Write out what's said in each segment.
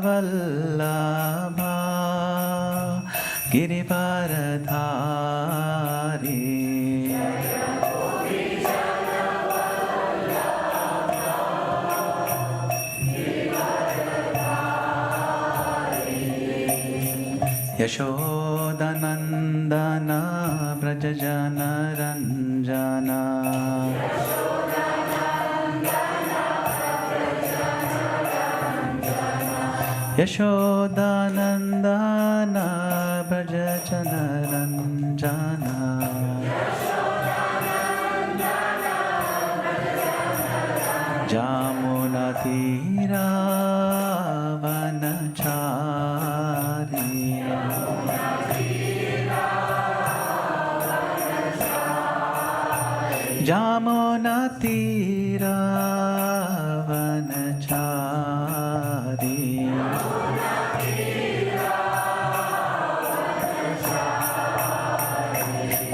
Vallabha Girivaradhari Yashodanandana Brajajana Ranjana Yashodanandana Brajajana Ranjana Jamunatira Vanachari Jamunatira Vanachari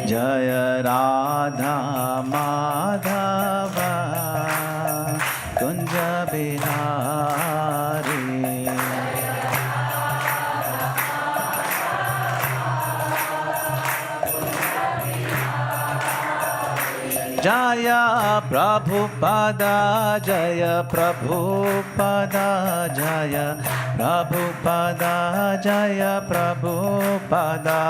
Jaya Radha Madhava Kunja Bihari Jaya Prabhupada Jaya Prabhupada Jaya Prabhupada Jaya Prabhupada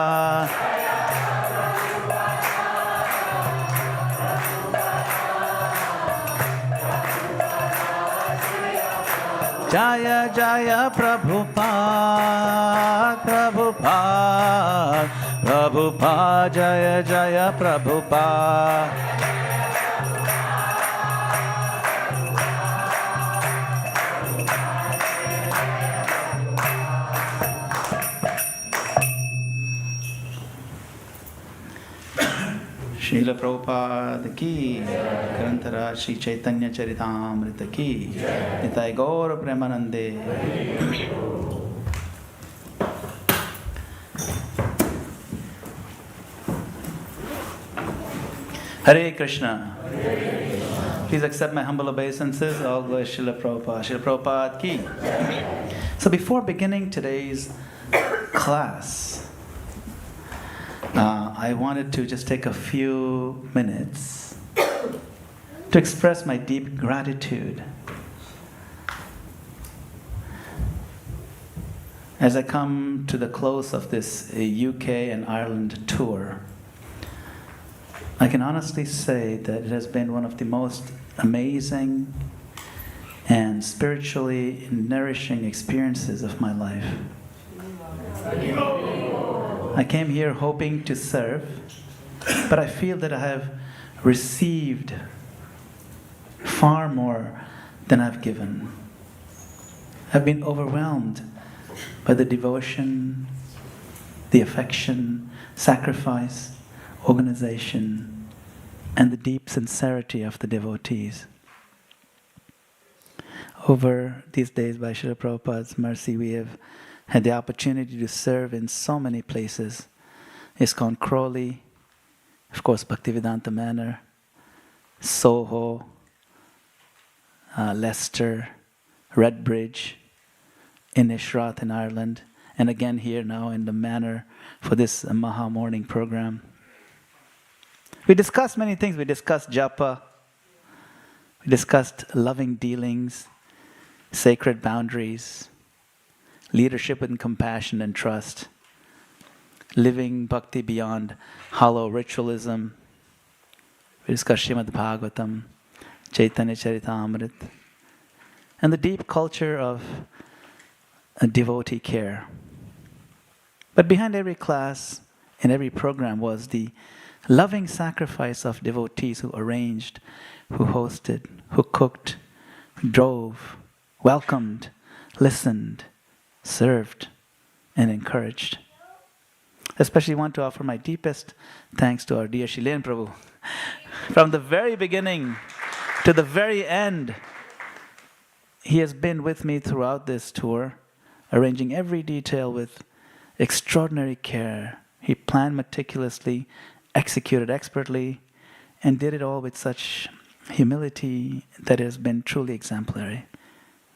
Jaya Jaya Prabhupada Prabhupada Prabhupada Jaya Jaya Prabhupada Srila Prabhupada ki, Grantara Shri Chaitanya Charitamrita ki, Nitai Gaura Premanande. Hare Krishna. Please accept my humble obeisances. All glory Srila Prabhupada. Srila Prabhupada ki. So before beginning today's class, I wanted to just take a few minutes to express my deep gratitude as I come to the close of this UK and Ireland tour. I can honestly say that it has been one of the most amazing and spiritually nourishing experiences of my life. I came here hoping to serve, but I feel that I have received far more than I've given. I've been overwhelmed by the devotion, the affection, sacrifice, organization, and the deep sincerity of the devotees. Over these days, by Srila Prabhupada's mercy, we have had the opportunity to serve in so many places. ISKCON Crawley, of course Bhaktivedanta Manor, Soho, Leicester, Redbridge, in Ishrat in Ireland, and again here now in the Manor for this Maha Morning program. We discussed many things. We discussed japa, we discussed loving dealings, sacred boundaries, leadership with compassion and trust, living bhakti beyond hollow ritualism. We discussed Srimad Bhagavatam, Chaitanya Charitamrita, and the deep culture of a devotee care. But behind every class and every program was the loving sacrifice of devotees who arranged, who hosted, who cooked, who drove, welcomed, listened, served, and encouraged. Especially want to offer my deepest thanks to our dear Shilen Prabhu. From the very beginning to the very end, he has been with me throughout this tour, arranging every detail with extraordinary care. He planned meticulously, executed expertly, and did it all with such humility that has been truly exemplary.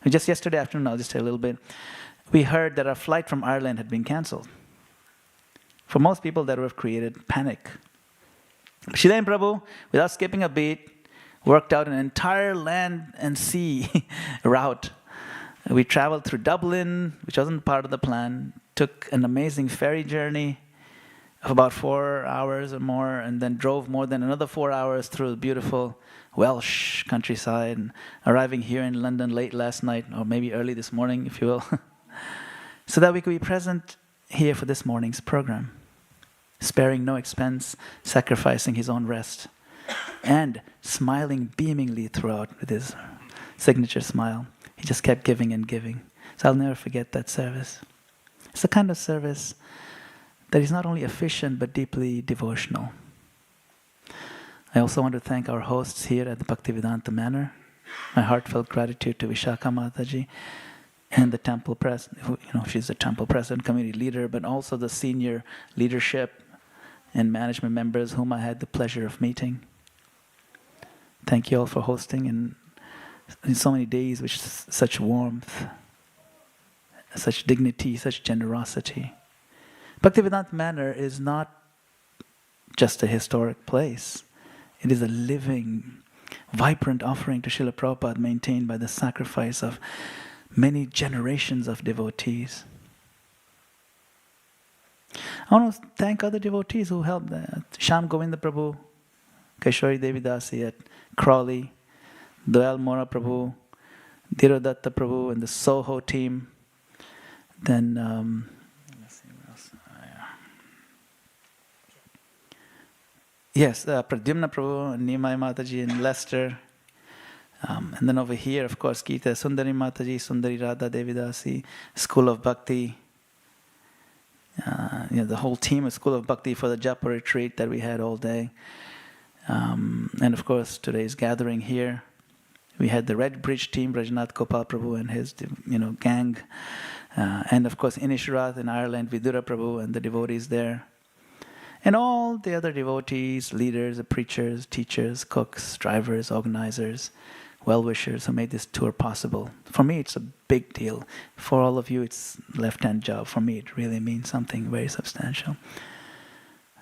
Just yesterday afternoon, I'll just tell you a little bit. we heard that our flight from Ireland had been cancelled. For most people, that would have created panic. Srila and Prabhu, without skipping a beat, worked out an entire land and sea route. We traveled through Dublin, which wasn't part of the plan, took an amazing ferry journey of about 4 hours or more, and then drove more than another 4 hours through the beautiful Welsh countryside, and arriving here in London late last night, or maybe early this morning, if you will, so that we could be present here for this morning's program, sparing no expense, sacrificing his own rest, and smiling beamingly throughout with his signature smile. He just kept giving and giving. So I'll never forget that service. It's the kind of service that is not only efficient but deeply devotional. I also want to thank our hosts here at the Bhaktivedanta Manor. My heartfelt gratitude to Vishakha Mataji and the temple president, who, she's the temple president, community leader, but also the senior leadership and management members whom I had the pleasure of meeting. Thank you all for hosting in so many days with such warmth, such dignity, such generosity. Bhaktivedanta Manor is not just a historic place. It is a living, vibrant offering to Srila Prabhupada, maintained by the sacrifice of many generations of devotees. I want to thank other devotees who helped. Sham Govinda Prabhu, Keshwari Devi Dasi at Crawley, Doyal Mora Prabhu, Dhirodatta Prabhu, and the Soho team. Then, let's see what else. Yes, Pradyumna Prabhu, and Nimai Mataji in Leicester. And then over here, of course, Geeta Sundari Mataji, Sundari Radha Devidasi, School of Bhakti. The whole team of School of Bhakti for the Japa retreat that we had all day. And of course, today's gathering here. We had the Red Bridge team, Madana-gopāla Prabhu and his gang. And of course, Inishrath in Ireland, Vidura Prabhu and the devotees there. And all the other devotees, leaders, preachers, teachers, cooks, drivers, organizers, well-wishers who made this tour possible. For me, it's a big deal. For all of you, it's a left-hand job. For me, it really means something very substantial.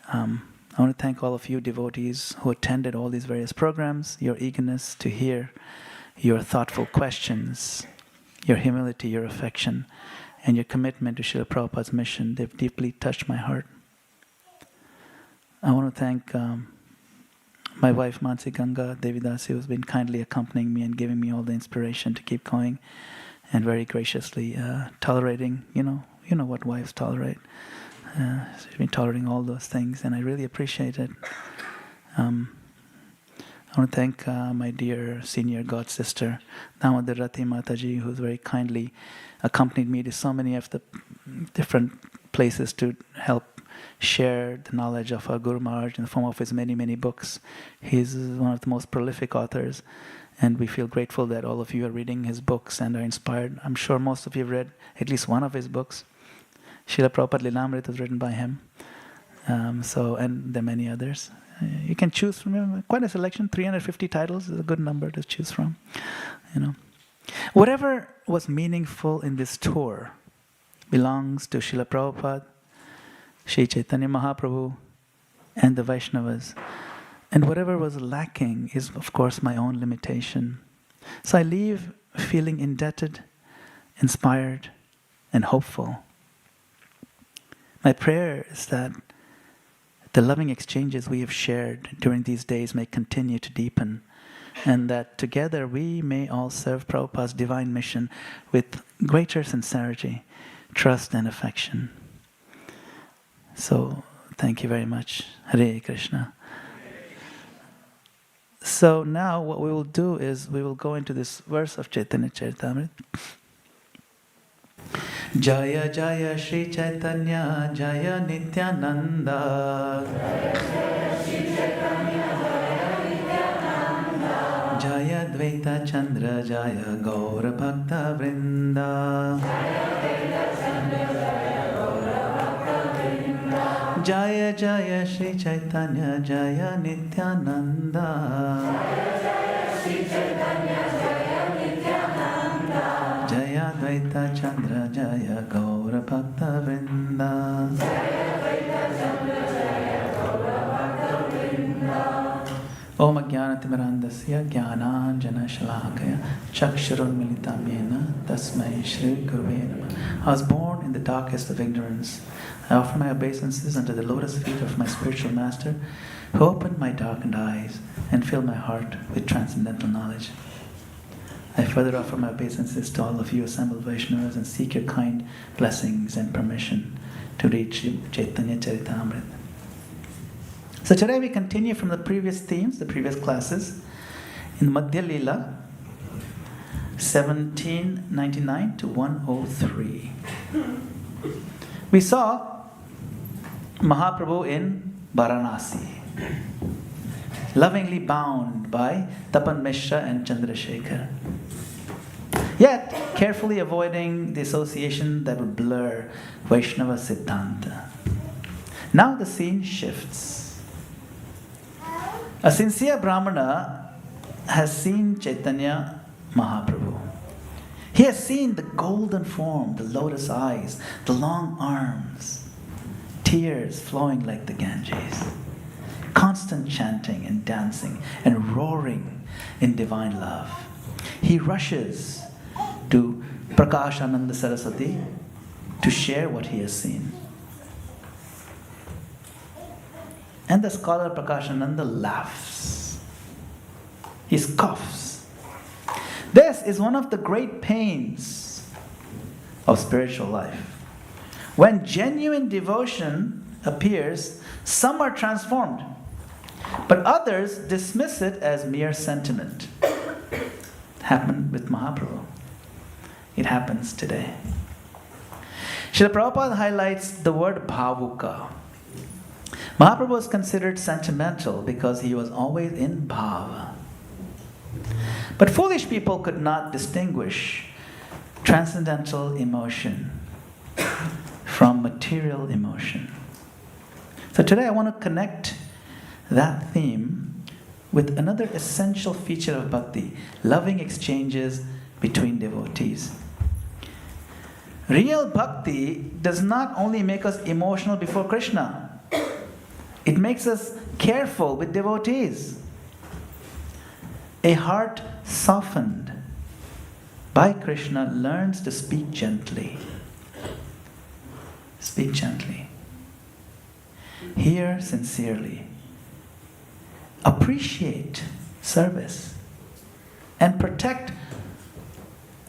I want to thank all of you devotees who attended all these various programs, your eagerness to hear, your thoughtful questions, your humility, your affection, and your commitment to Srila Prabhupada's mission. They've deeply touched my heart. I want to thank my wife Mansi Ganga Devidasi, who's been kindly accompanying me and giving me all the inspiration to keep going, and very graciously tolerating, you know what wives tolerate. She's been tolerating all those things, and I really appreciate it. I want to thank my dear senior god sister, Damodarati Mataji, who's very kindly accompanied me to so many of the different places to help share the knowledge of our Guru Maharaj in the form of his many, many books. He's one of the most prolific authors, and we feel grateful that all of you are reading his books and are inspired. I'm sure most of you have read at least one of his books. Srila Prabhupada Lilamrita was written by him. And there are many others. You can choose from him. Quite a selection. 350 titles is a good number to choose from. Whatever was meaningful in this tour belongs to Srila Prabhupada, Sri Chaitanya Mahaprabhu, and the Vaishnavas. And whatever was lacking is, of course, my own limitation. So I leave feeling indebted, inspired, and hopeful. My prayer is that the loving exchanges we have shared during these days may continue to deepen, and that together we may all serve Prabhupada's divine mission with greater sincerity, trust, and affection. So, thank you very much. Hare Krishna. So now what we will do is we will go into this verse of Chaitanya Charitamrita. Jaya Jaya Shri Chaitanya Jaya Nityananda Jaya Dvaita Chandra Jaya Gaura Bhakta Vrinda Jaya Jaya Shri Chaitanya Jaya Nityananda Jaya Dvaita Chandra Jaya Govinda. Om Ajnanatimirandasya Jnananjana Shalakaya Chakshurunmilitam Yena Tasmai Shri Gurave Namah. I was born in the darkest of ignorance. I offer my obeisances unto the lotus feet of my spiritual master, who opened my darkened eyes and filled my heart with transcendental knowledge. I further offer my obeisances to all of you assembled Vaishnavas and seek your kind blessings and permission to reach Chaitanya Charitamrita. So today we continue from the previous themes, the previous classes, in Madhya Lila, 1799 to 103. We saw Mahaprabhu in Varanasi, lovingly bound by Tapan Mishra and Chandrasekhar, yet carefully avoiding the association that would blur Vaishnava Siddhanta. Now the scene shifts. A sincere Brahmana has seen Chaitanya Mahaprabhu. He has seen the golden form, the lotus eyes, the long arms, tears flowing like the Ganges, constant chanting and dancing and roaring in divine love. He rushes to Prakashananda Saraswati to share what he has seen. And the scholar Prakashananda laughs. He scoffs. This is one of the great pains of spiritual life. When genuine devotion appears, some are transformed, but others dismiss it as mere sentiment. It happened with Mahaprabhu. It happens today. Srila Prabhupada highlights the word bhavuka. Mahaprabhu was considered sentimental because he was always in bhava. But foolish people could not distinguish transcendental emotion from material emotion. So today I want to connect that theme with another essential feature of bhakti, loving exchanges between devotees. Real bhakti does not only make us emotional before Krishna, it makes us careful with devotees. A heart softened by Krishna learns to speak gently. Speak gently. Hear sincerely. Appreciate service. And protect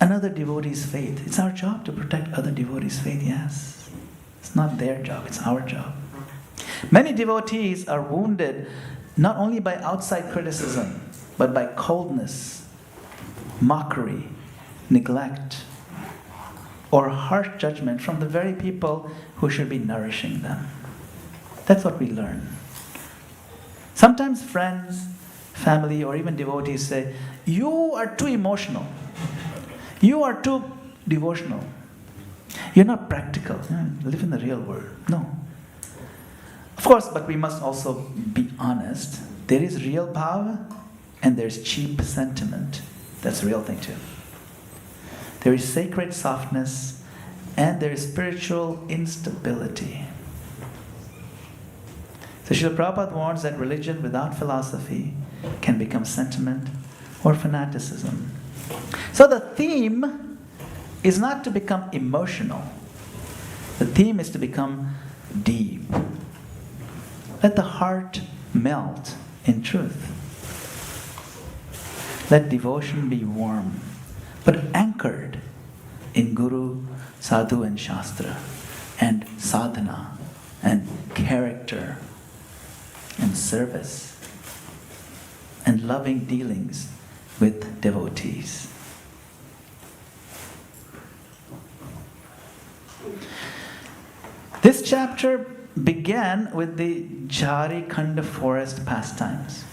another devotee's faith. It's our job to protect other devotees' faith, yes. It's not their job, it's our job. Many devotees are wounded not only by outside criticism, but by coldness, mockery, neglect, or harsh judgment from the very people who should be nourishing them. That's what we learn. Sometimes friends, family, or even devotees say, "You are too emotional. You are too devotional. You're not practical. Live in the real world." No. Of course, but we must also be honest. There is real bhava and there's cheap sentiment. That's the real thing too. There is sacred softness and there is spiritual instability. So Srila Prabhupada warns that religion without philosophy can become sentiment or fanaticism. So the theme is not to become emotional. The theme is to become deep. Let the heart melt in truth. Let devotion be warm, but anchored in Guru, Sadhu and Shastra, and sadhana, and character, and service, and loving dealings with devotees. This chapter began with the Jharikhanda forest pastimes.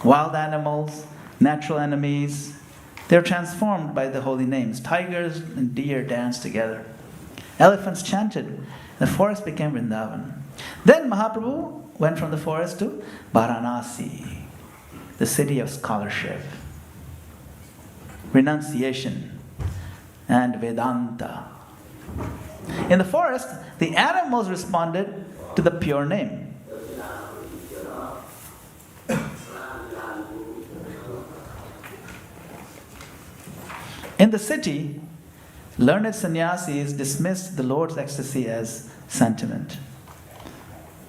Wild animals, natural enemies, they're transformed by the holy names. Tigers and deer danced together. Elephants chanted. The forest became Vrindavan. Then Mahaprabhu went from the forest to Varanasi, the city of scholarship, renunciation, and Vedanta. In the forest, the animals responded to the pure name. In the city, learned sannyasis dismissed the Lord's ecstasy as sentiment.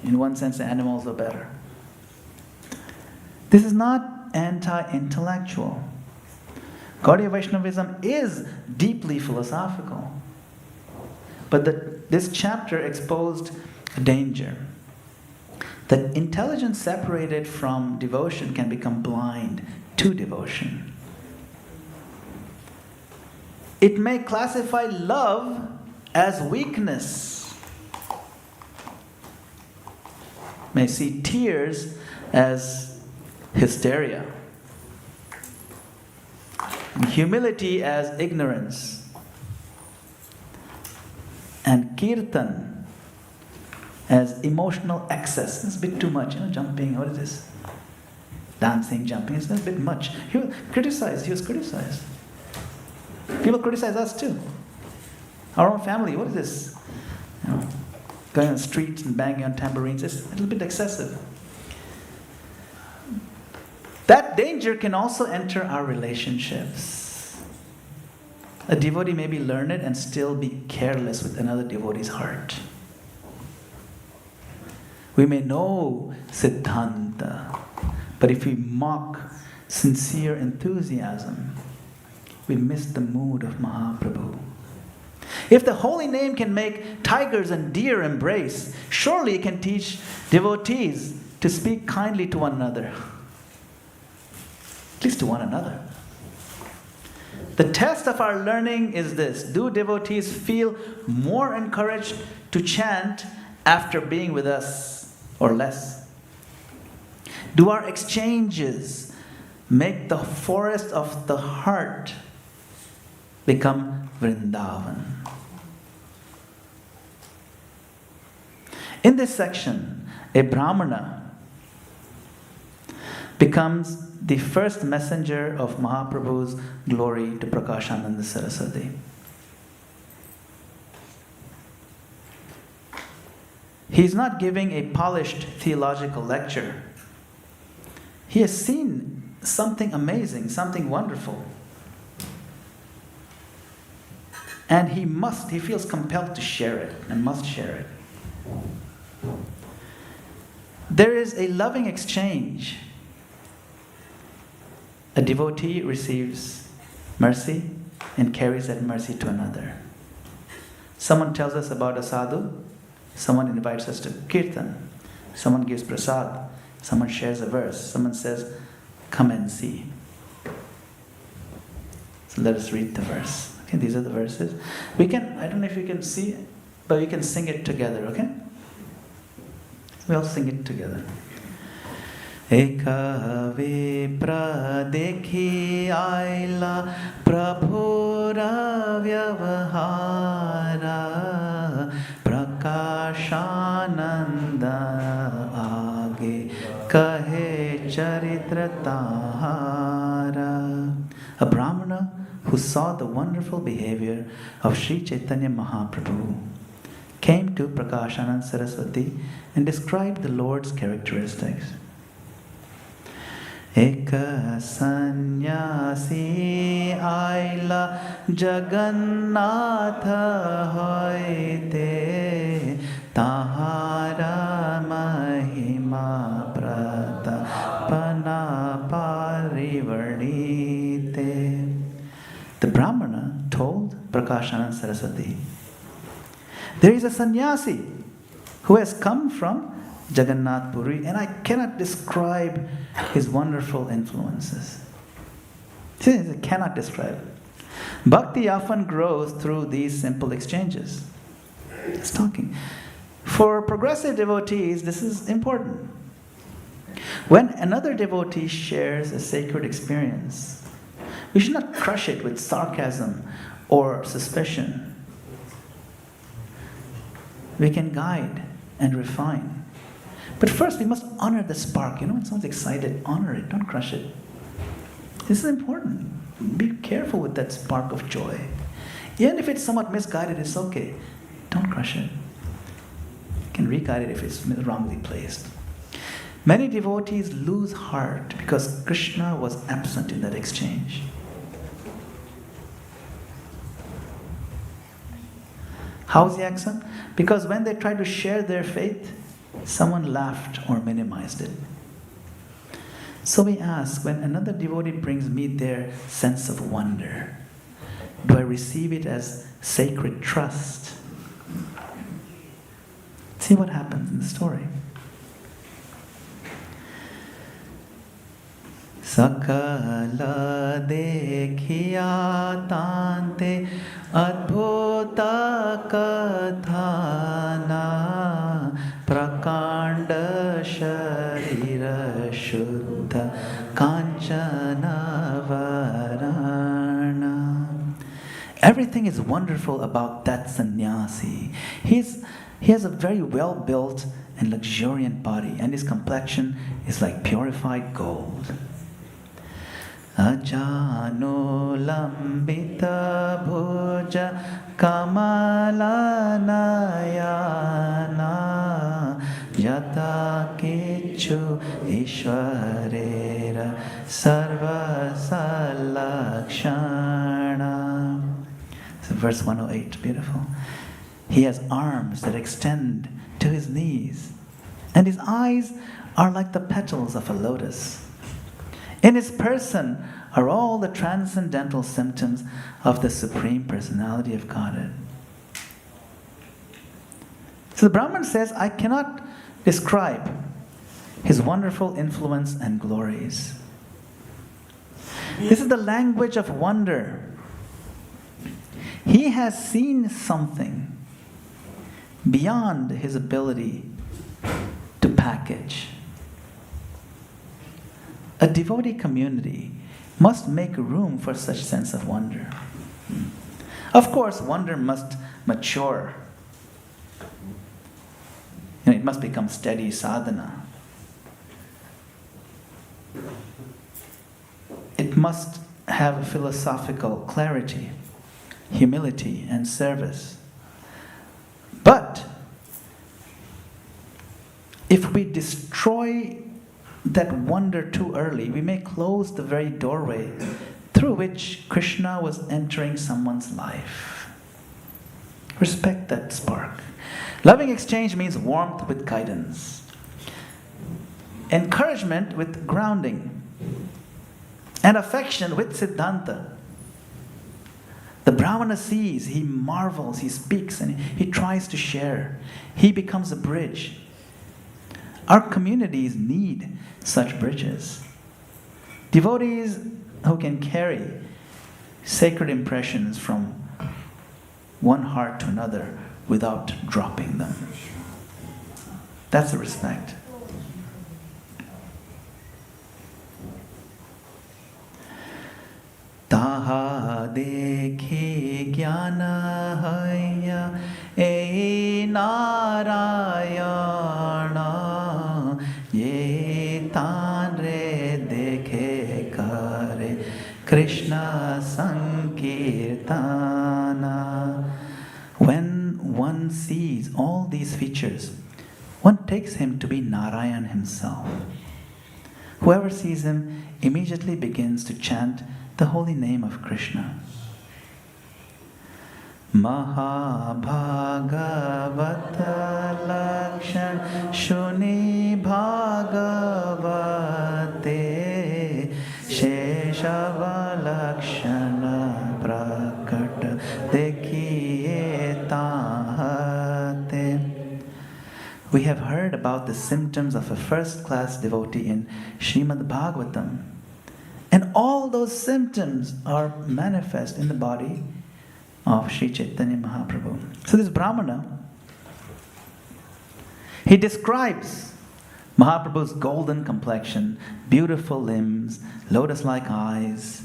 In one sense, the animals are better. This is not anti-intellectual. Gaudiya Vaishnavism is deeply philosophical. But this chapter exposed a danger. That intelligence separated from devotion can become blind to devotion. It may classify love as weakness. May see tears as hysteria. And humility as ignorance. And kirtan as emotional excess. It's a bit too much, jumping, what is this? Dancing, jumping, it's a bit much. He was criticized. People criticize us too. Our own family, what is this? Going on the streets and banging on tambourines, it's a little bit excessive. That danger can also enter our relationships. A devotee may be learned and still be careless with another devotee's heart. We may know Siddhanta, but if we mock sincere enthusiasm, we miss the mood of Mahaprabhu. If the holy name can make tigers and deer embrace, surely it can teach devotees to speak kindly to one another. At least to one another. The test of our learning is this: do devotees feel more encouraged to chant after being with us or less? Do our exchanges make the forest of the heart become Vrindavan? In this section, a Brahmana becomes the first messenger of Mahaprabhu's glory to Prakashananda Saraswati. He's not giving a polished theological lecture. He has seen something amazing, something wonderful. And he feels compelled to share it and must share it. There is a loving exchange. A devotee receives mercy and carries that mercy to another. Someone tells us about a sadhu, someone invites us to kirtan, someone gives prasad, someone shares a verse, someone says, come and see. So let us read the verse. Okay, these are the verses. I don't know if you can see, but we can sing it together, okay? We all sing it together. Eka vipra dekhi aila prabhura vyavahara prakashananda age kahe charitra tahara. A Brahmana who saw the wonderful behavior of Sri Chaitanya Mahaprabhu came to Prakashananda Saraswati and described the Lord's characteristics. Eka sannyasi aila Jagannatha hoite tahara mahima pratapana parivarnite. The Brahmana told Prakashananda Saraswati, there is a sannyasi who has come from Jagannath Puri, and I cannot describe his wonderful influences. See, I cannot describe it. Bhakti often grows through these simple exchanges. It's talking. For progressive devotees, this is important. When another devotee shares a sacred experience, we should not crush it with sarcasm or suspicion. We can guide and refine. But first, we must honor the spark. When someone's excited, honor it, don't crush it. This is important. Be careful with that spark of joy. Even if it's somewhat misguided, it's okay. Don't crush it. You can re-guide it if it's wrongly placed. Many devotees lose heart because Krishna was absent in that exchange. How is he absent? Because when they tried to share their faith, someone laughed or minimized it. So we ask, when another devotee brings me their sense of wonder, do I receive it as sacred trust? See what happens in the story. Sakala dekhiya tante adbhuta kathana prakanda sharira shuddha kanchana varana. Everything is wonderful about that sannyasi. He has a very well-built and luxuriant body, and his complexion is like purified gold. Ajano lambita bhuja kamala nayana yata kichu ishwarera sarva salakshana. So verse 108, beautiful. He has arms that extend to his knees, and his eyes are like the petals of a lotus. In his person are all the transcendental symptoms of the Supreme Personality of Godhead. So the Brahman says, I cannot describe his wonderful influence and glories. This is the language of wonder. He has seen something beyond his ability to package. A devotee community must make room for such sense of wonder. Of course, wonder must mature. It must become steady sadhana. It must have philosophical clarity, humility, and service. But if we destroy that wonder too early, we may close the very doorway through which Krishna was entering someone's life. Respect that spark. Loving exchange means warmth with guidance, encouragement with grounding, and affection with siddhanta. The Brahmana sees, he marvels, he speaks, and he tries to share. He becomes a bridge. Our communities need such bridges. Devotees who can carry sacred impressions from one heart to another without dropping them. That's the respect. Taha dekhi jnana haya e narayana ye tanre dekhe kare Krishna sankirtana. When one sees all these features, one takes him to be Narayan himself. Whoever sees him immediately begins to chant the holy name of Krishna. Mahabhagavata lakshan shuni bhagavate sheshava lakshana prakata dekhiye tahate. We have heard about the symptoms of a first-class devotee in Srimad Bhagavatam. And all those symptoms are manifest in the body of Sri Chaitanya Mahaprabhu. So this Brahmana, he describes Mahaprabhu's golden complexion, beautiful limbs, lotus-like eyes,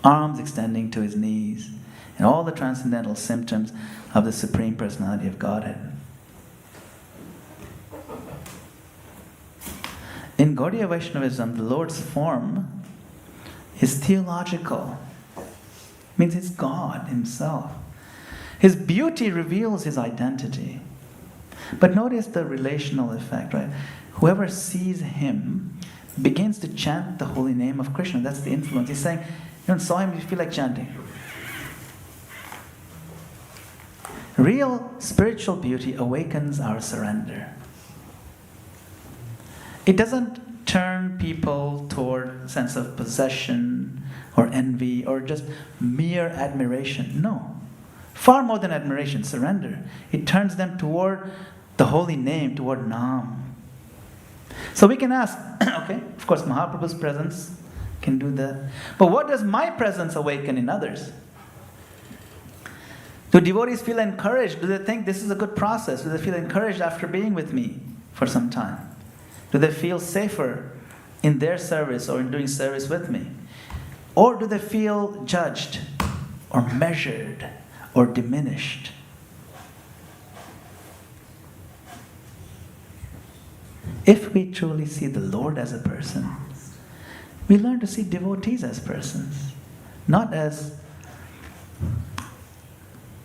arms extending to his knees, and all the transcendental symptoms of the Supreme Personality of Godhead. In Gaudiya Vaishnavism, the Lord's form is theological. It means it's God himself. His beauty reveals his identity. But notice the relational effect, right? Whoever sees him begins to chant the holy name of Krishna. That's the influence. He's saying, you saw him, you feel like chanting. Real spiritual beauty awakens our surrender. It doesn't turn people toward a sense of possession or envy or just mere admiration. No. Far more than admiration, surrender. It turns them toward the holy name, toward Nam. So we can ask, okay, of course Mahaprabhu's presence can do that. But what does my presence awaken in others? Do devotees feel encouraged? Do they think this is a good process? Do they feel encouraged after being with me for some time? Do they feel safer in their service or in doing service with me? Or do they feel judged or measured or diminished? If we truly see the Lord as a person, we learn to see devotees as persons, not as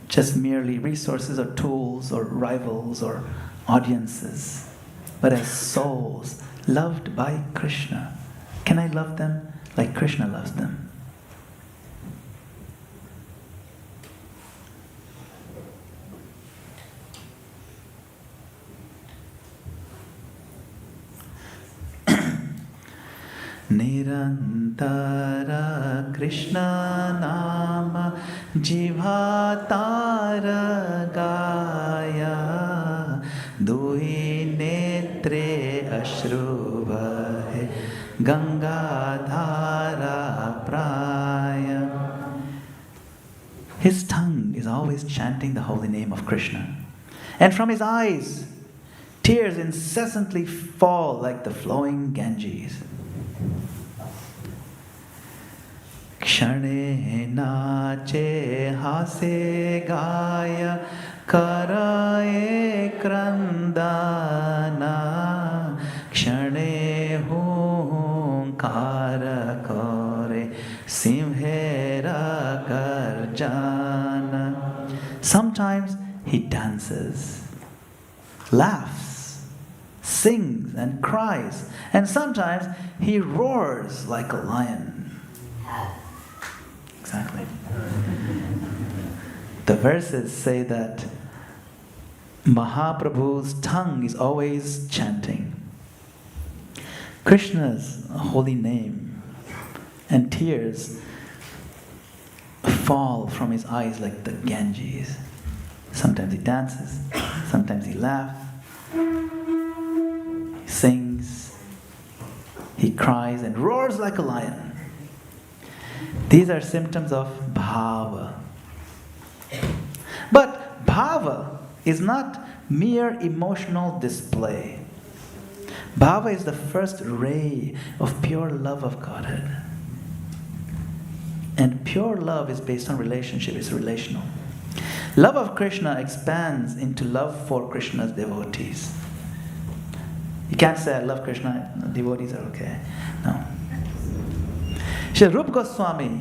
just merely resources or tools or rivals or audiences, but as souls loved by Krishna. Can I love them like Krishna loves them? Nirantara Krishna Nama Jivatara Gaya Dui Netre Ashru Vahe Ganga Dhara Praya. His tongue is always chanting the holy name of Krishna. And from his eyes, tears incessantly fall like the flowing Ganges. Kshane nache hase gaya karaye krandana Kshane hunkara kore simhera garjana. Sometimes he dances, laughs, sings and cries, and sometimes he roars like a lion. Exactly. The verses say that Mahaprabhu's tongue is always chanting Krishna's holy name, and tears fall from his eyes like the Ganges. Sometimes he dances, sometimes he laughs, he sings, he cries and roars like a lion. These are symptoms of bhava. But bhava is not mere emotional display. Bhava is the first ray of pure love of Godhead. And pure love is based on relationship, it's relational. Love of Krishna expands into love for Krishna's devotees. You can't say, I love Krishna, devotees are okay. No. Shri Rupa Goswami,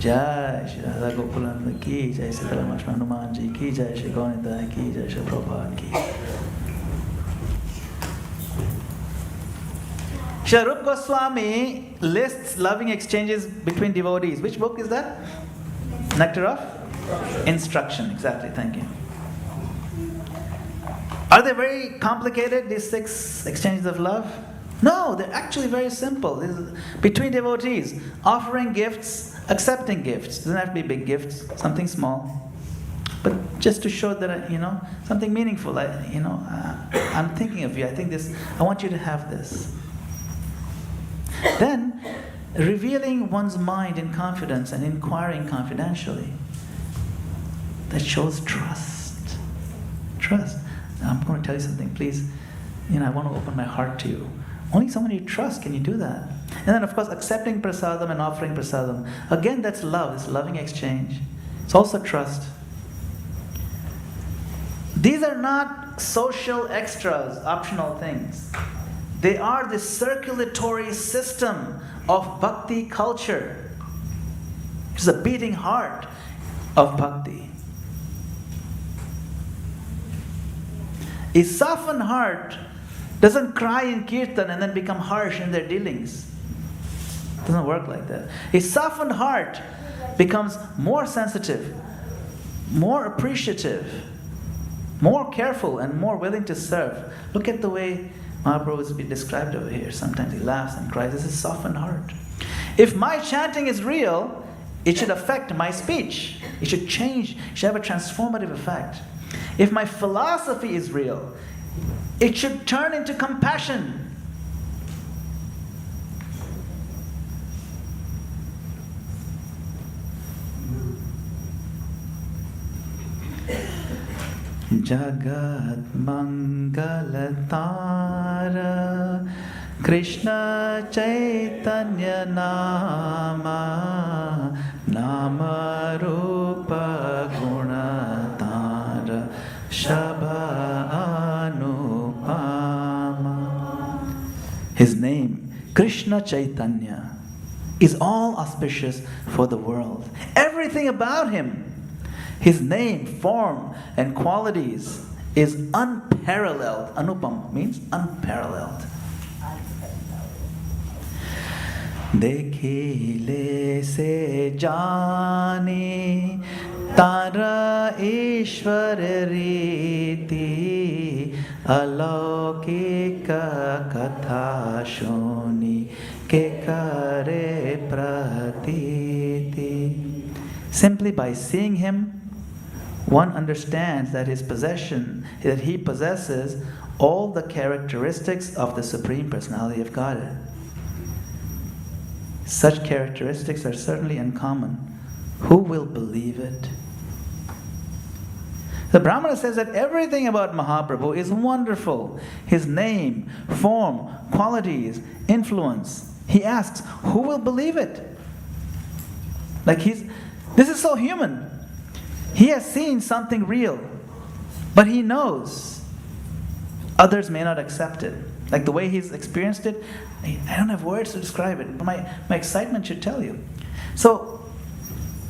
Jai Shri Madana-gopāla ki, Jai Shri Hanuman ji ki, Jai Shri Gaunita ki, Jai Shri Prabhupada ki. Shri Rupa Goswami lists loving exchanges between devotees. Which book is that? Nectar of Instruction. Exactly, thank you. Are they very complicated, these 6 exchanges of love? No, they're actually very simple. This is between devotees, offering gifts, accepting gifts. Doesn't have to be big gifts, something small. But just to show that, something meaningful. I'm thinking of you. I want you to have this. Then, revealing one's mind in confidence and inquiring confidentially. That shows trust. Trust. Now, I'm going to tell you something. Please, I want to open my heart to you. Only someone you trust can you do that. And then, of course, accepting prasadam and offering prasadam. Again, that's love. It's loving exchange. It's also trust. These are not social extras, optional things. They are the circulatory system of bhakti culture. It's the beating heart of bhakti. A softened heart doesn't cry in kirtan and then become harsh in their dealings. It doesn't work like that. A softened heart becomes more sensitive, more appreciative, more careful, and more willing to serve. Look at the way Mahaprabhu is being described over here. Sometimes he laughs and cries. This is a softened heart. If my chanting is real, it should affect my speech. It should change. It should have a transformative effect. If my philosophy is real, it should turn into compassion. Jagat Mangalatara Krishna Chaitanya Nama Nama Rupa Gunatara Shabha Anupama. His name, Krishna Chaitanya, is all auspicious for the world. Everything about him, his name, form, and qualities is unparalleled. Anupam means unparalleled. Dekhile se jani tara ishwar riti alaukika katha shoni ke kare pratiti. Simply by seeing him, one understands that he possesses all the characteristics of the Supreme Personality of Godhead. Such characteristics are certainly uncommon. Who will believe it? The Brahmana says that everything about Mahaprabhu is wonderful. His name, form, qualities, influence. He asks, who will believe it? This is so human. He has seen something real, but he knows others may not accept it. Like the way he's experienced it, I don't have words to describe it, but my excitement should tell you. So,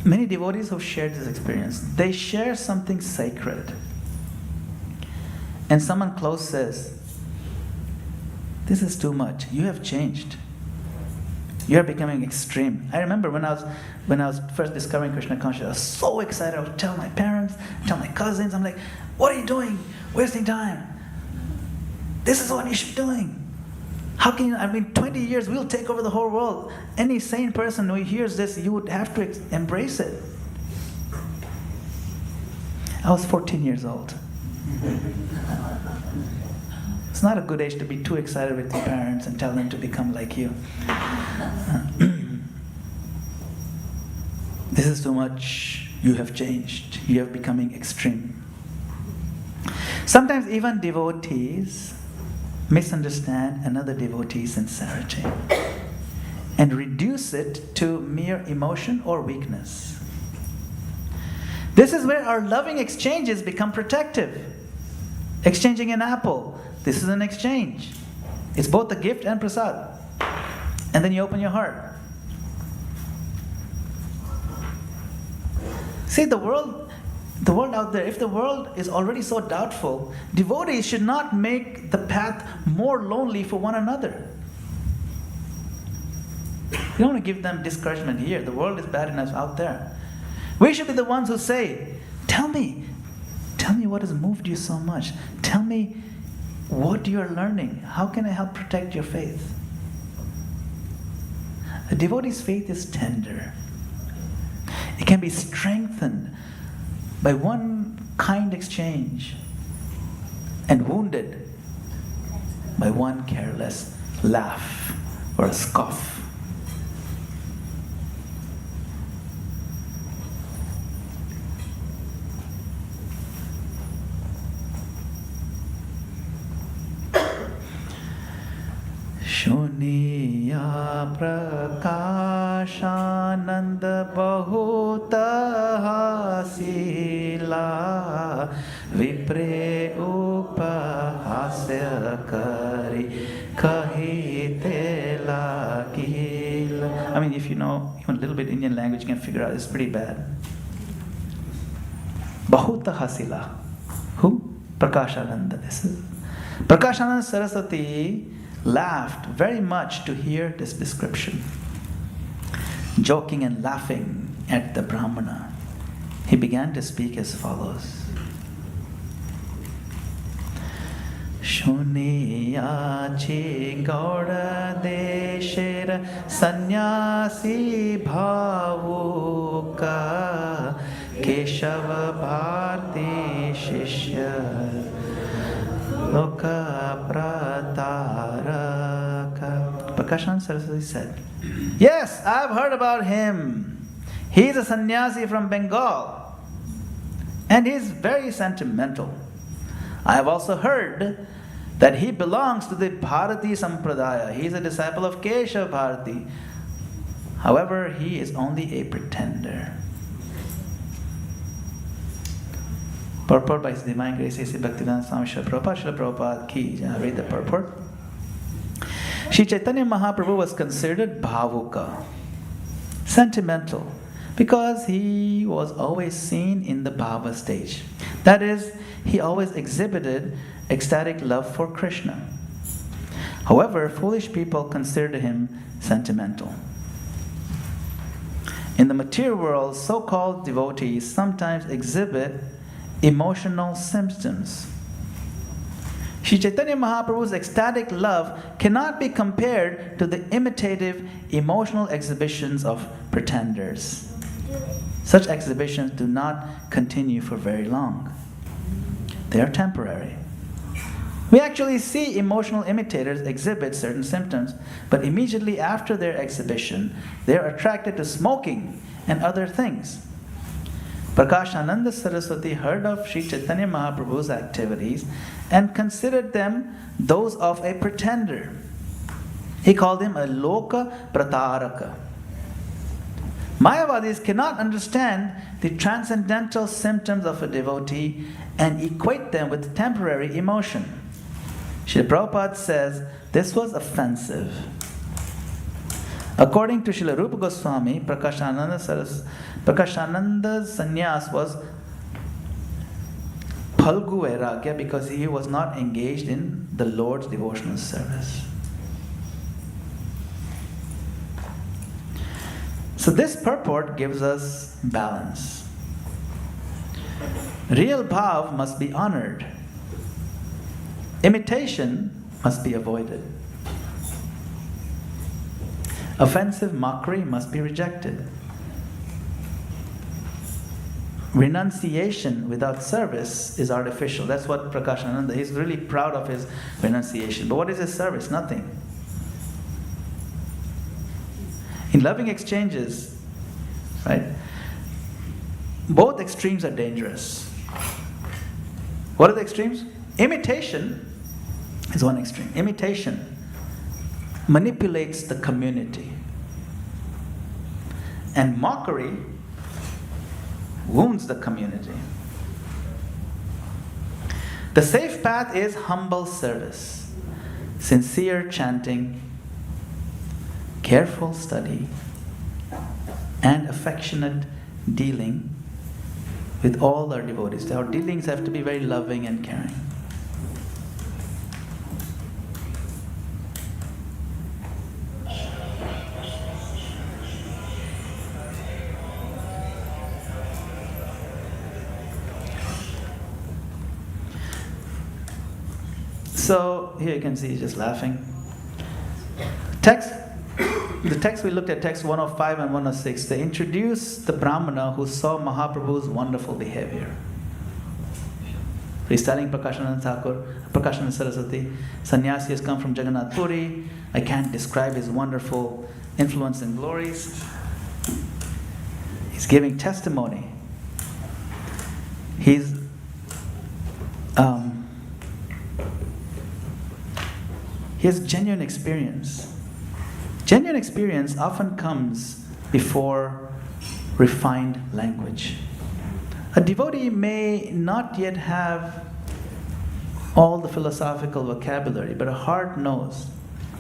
many devotees who've shared this experience, they share something sacred. And someone close says, this is too much. You have changed. You are becoming extreme. I remember when I was first discovering Krishna consciousness, I was so excited. I would tell my parents, tell my cousins, I'm like, what are you doing? Wasting time. This is what you should be doing. How can you, 20 years, we'll take over the whole world. Any sane person who hears this, you would have to embrace it. I was 14 years old. It's not a good age to be too excited with your parents and tell them to become like you. This is too much. You have changed. You are becoming extreme. Sometimes even devotees misunderstand another devotee's sincerity and reduce it to mere emotion or weakness. This is where our loving exchanges become protective. Exchanging an apple. This is an exchange. It's both a gift and prasad. And then you open your heart. See, the world out there, if the world is already so doubtful, devotees should not make the path more lonely for one another. You don't want to give them discouragement here. The world is bad enough out there. We should be the ones who say, tell me what has moved you so much. Tell me what you are learning. How can I help protect your faith? A devotee's faith is tender. It can be strengthened by one kind exchange and wounded by one careless laugh or a scoff. Shuniya prakashananda bahuta hasila vipre upahasya kari kahite lagila. If you know even a little bit Indian language, you can figure out it's pretty bad. Bahuta hasila. Who? Prakashananda. Prakashananda Saraswati laughed very much to hear this description. Joking and laughing at the Brahmana, he began to speak as follows. Shuniyachi Gauda Deshera Sannyasi Bhavuka Keshava Bharti Shishya Loka Prataraka. Prakashananda Saraswati said, yes, I've heard about him. He's a sannyasi from Bengal and he's very sentimental. I have also heard that he belongs to the Bharati Sampradaya. He is a disciple of Keshav Bharati. However, he is only a pretender. Purport by His Divine Grace A.C. Bhaktivedanta Manor Srila Prabhupada Ki. Read the purport. Sri Chaitanya Mahaprabhu was considered bhavuka, sentimental, because he was always seen in the bhava stage. That is, he always exhibited ecstatic love for Krishna. However, foolish people considered him sentimental. In the material world, so-called devotees sometimes exhibit emotional symptoms. Sri Chaitanya Mahaprabhu's ecstatic love cannot be compared to the imitative emotional exhibitions of pretenders. Such exhibitions do not continue for very long. They are temporary. We actually see emotional imitators exhibit certain symptoms, but immediately after their exhibition, they are attracted to smoking and other things. Prakashananda Saraswati heard of Sri Chaitanya Mahaprabhu's activities and considered them those of a pretender. He called him a Loka Prataraka. Mayavadis cannot understand the transcendental symptoms of a devotee and equate them with temporary emotion. Srila Prabhupada says this was offensive. According to Srila Rupa Goswami, Prakashananda's sannyas was Phalgu Vairagya because he was not engaged in the Lord's devotional service. So this purport gives us balance. Real bhav must be honored. Imitation must be avoided. Offensive mockery must be rejected. Renunciation without service is artificial. That's what Prakashananda, he's really proud of his renunciation. But what is his service? Nothing. In loving exchanges, right, both extremes are dangerous. What are the extremes? Imitation is one extreme. Imitation manipulates the community. And mockery wounds the community. The safe path is humble service, sincere chanting, careful study, and affectionate dealing with all our devotees. Our dealings have to be very loving and caring. So here you can see he's just laughing. The text we looked at, text 105 and 106, they introduce the Brahmana who saw Mahaprabhu's wonderful behavior. He's telling Prakashananda Saraswati, sannyasi has come from Jagannath Puri. I can't describe his wonderful influence and glories. He's giving testimony. He has genuine experience. Genuine experience often comes before refined language. A devotee may not yet have all the philosophical vocabulary, but a heart knows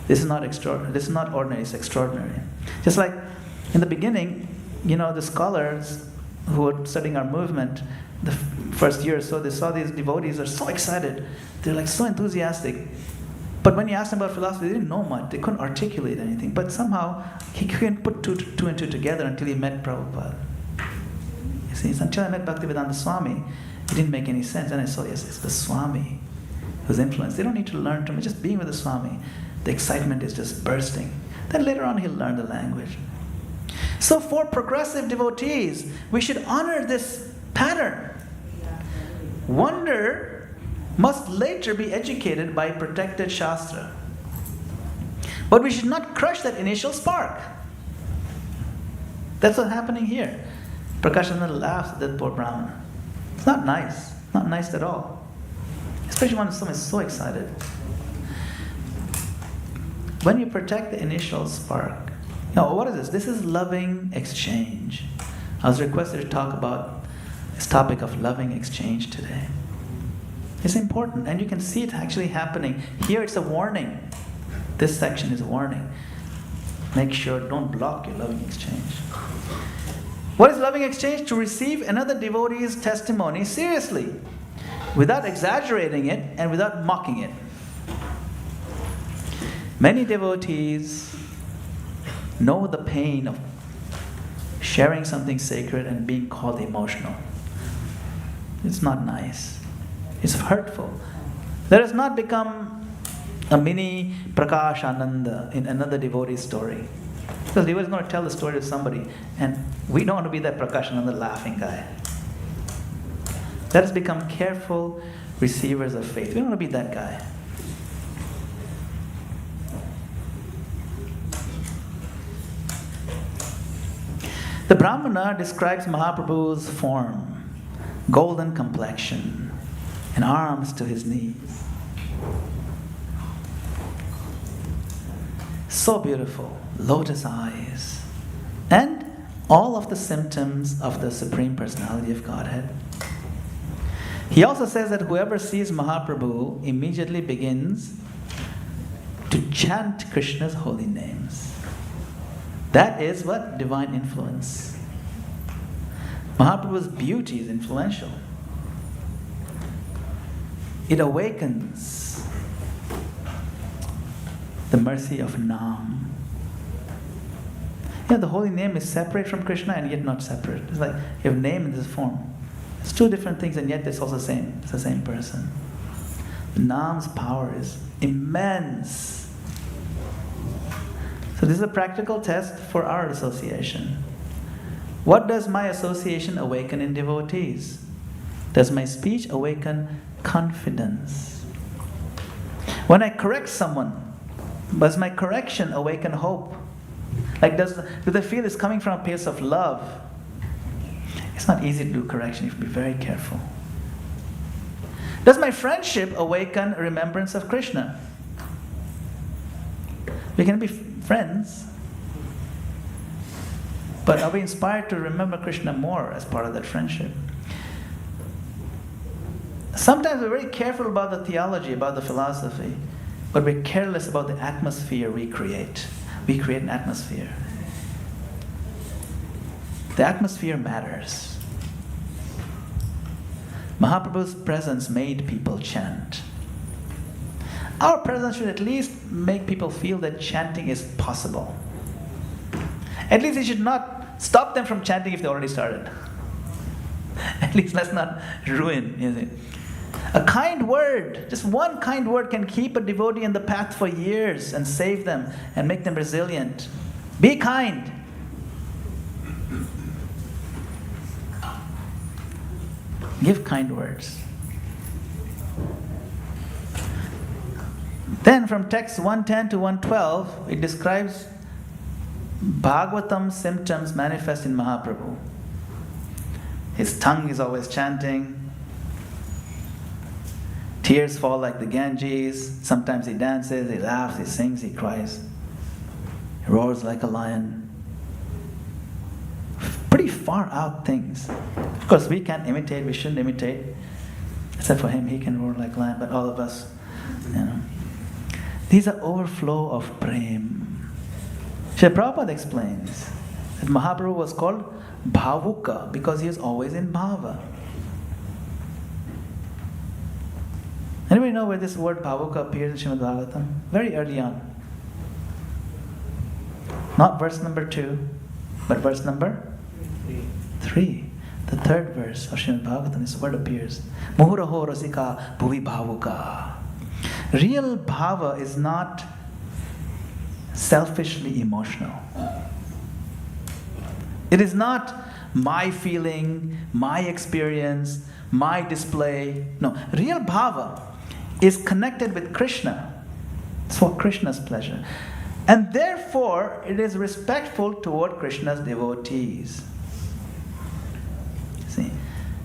this is not extraordinary. This is not ordinary. It's extraordinary. Just like in the beginning, the scholars who were studying our movement the first year or so, they saw these devotees are so excited. They're like so enthusiastic. But when you asked them about philosophy, they didn't know much. They couldn't articulate anything. But somehow, he couldn't put two and two together until he met Prabhupada. You see, until I met Bhaktivedanta Swami, it didn't make any sense. And I saw, yes, it's the Swami who's influenced. They don't need to learn too much. Just being with the Swami, the excitement is just bursting. Then later on, he'll learn the language. So for progressive devotees, we should honor this pattern. Wonder must later be educated by protected Shastra. But we should not crush that initial spark. That's what's happening here. Prakashananda laughs at that poor Brahmana. It's not nice. Not nice at all. Especially when someone is so excited. When you protect the initial spark. Now, what is this? This is loving exchange. I was requested to talk about this topic of loving exchange today. It's important, and you can see it actually happening. Here it's a warning. This section is a warning. Make sure, don't block your loving exchange. What is loving exchange? To receive another devotee's testimony seriously, without exaggerating it and without mocking it. Many devotees know the pain of sharing something sacred and being called emotional. It's not nice. It's hurtful. Let us not become a mini Prakash Ananda in another devotee's story. Because devotee is going to tell the story to somebody, and we don't want to be that Prakash Ananda laughing guy. Let us become careful receivers of faith. We don't want to be that guy. The Brahmana describes Mahaprabhu's form, golden complexion, and arms to his knees. So beautiful, lotus eyes, and all of the symptoms of the Supreme Personality of Godhead. He also says that whoever sees Mahaprabhu immediately begins to chant Krishna's holy names. That is what? Divine influence. Mahaprabhu's beauty is influential. It awakens the mercy of Nam. The holy name is separate from Krishna and yet not separate. It's like you have name in this form. It's two different things and yet it's also the same. It's the same person. Nam's power is immense. So this is a practical test for our association. What does my association awaken in devotees? Does my speech awaken confidence? When I correct someone, does my correction awaken hope? Like do they feel it's coming from a place of love? It's not easy to do correction, you have to be very careful. Does my friendship awaken remembrance of Krishna? We can be friends, but are we inspired to remember Krishna more as part of that friendship? Sometimes we're very careful about the theology, about the philosophy, but we're careless about the atmosphere we create. We create an atmosphere. The atmosphere matters. Mahaprabhu's presence made people chant. Our presence should at least make people feel that chanting is possible. At least it should not stop them from chanting if they already started. At least let's not ruin. You see. A kind word, just one kind word can keep a devotee on the path for years and save them and make them resilient. Be kind. Give kind words. Then from text 110 to 112, it describes Bhagavatam symptoms manifest in Mahaprabhu. His tongue is always chanting. Tears fall like the Ganges. Sometimes he dances, he laughs, he sings, he cries. He roars like a lion. Pretty far out things. Of course, we can't imitate, we shouldn't imitate. Except for him, he can roar like a lion, but all of us, These are overflow of prem. Srila Prabhupada explains that Mahaprabhu was called Bhavuka because he is always in bhava. Anybody know where this word bhavuka appears in Srimad Bhagavatam? Very early on. Not verse number 2, but verse number 3. The third verse of Srimad Bhagavatam, this word appears. Muhuraho rasika bhuvi bhavuka. Real bhava is not selfishly emotional. It is not my feeling, my experience, my display. No, real bhava is connected with Krishna. It's for Krishna's pleasure. And therefore, it is respectful toward Krishna's devotees. See,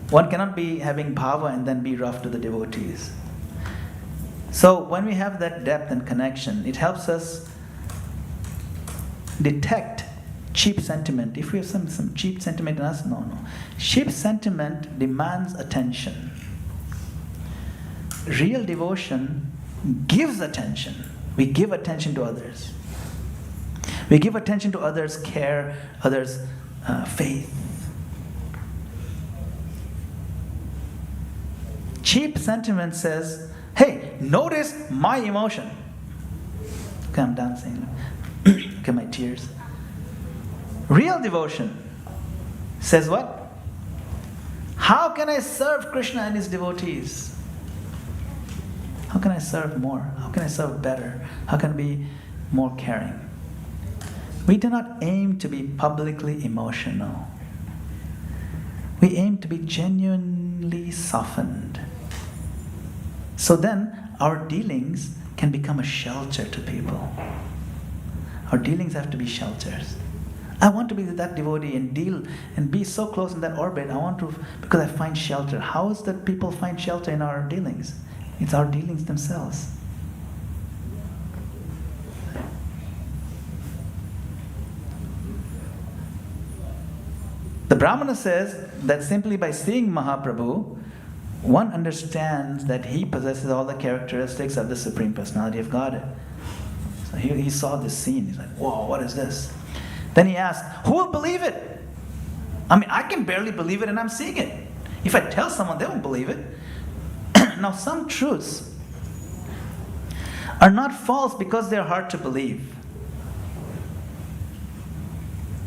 one cannot be having bhava and then be rough to the devotees. So when we have that depth and connection, it helps us detect cheap sentiment. If we have some cheap sentiment in us, no. Cheap sentiment demands attention. Real devotion gives attention. We give attention to others. We give attention to others' care, others' faith. Cheap sentiment says, hey, notice my emotion. Okay, I'm dancing. Look at my tears. Real devotion says what? How can I serve Krishna and his devotees? How can I serve more? How can I serve better? How can I be more caring? We do not aim to be publicly emotional. We aim to be genuinely softened. So then our dealings can become a shelter to people. Our dealings have to be shelters. I want to be with that devotee and deal and be so close in that orbit. I want to, because I find shelter. How is that people find shelter in our dealings? It's our dealings themselves. The Brahmana says that simply by seeing Mahaprabhu, one understands that he possesses all the characteristics of the Supreme Personality of Godhead. So he saw this scene. He's like, whoa, what is this? Then he asked, who will believe it? I mean, I can barely believe it and I'm seeing it. If I tell someone, they won't believe it. Now, some truths are not false because they're hard to believe.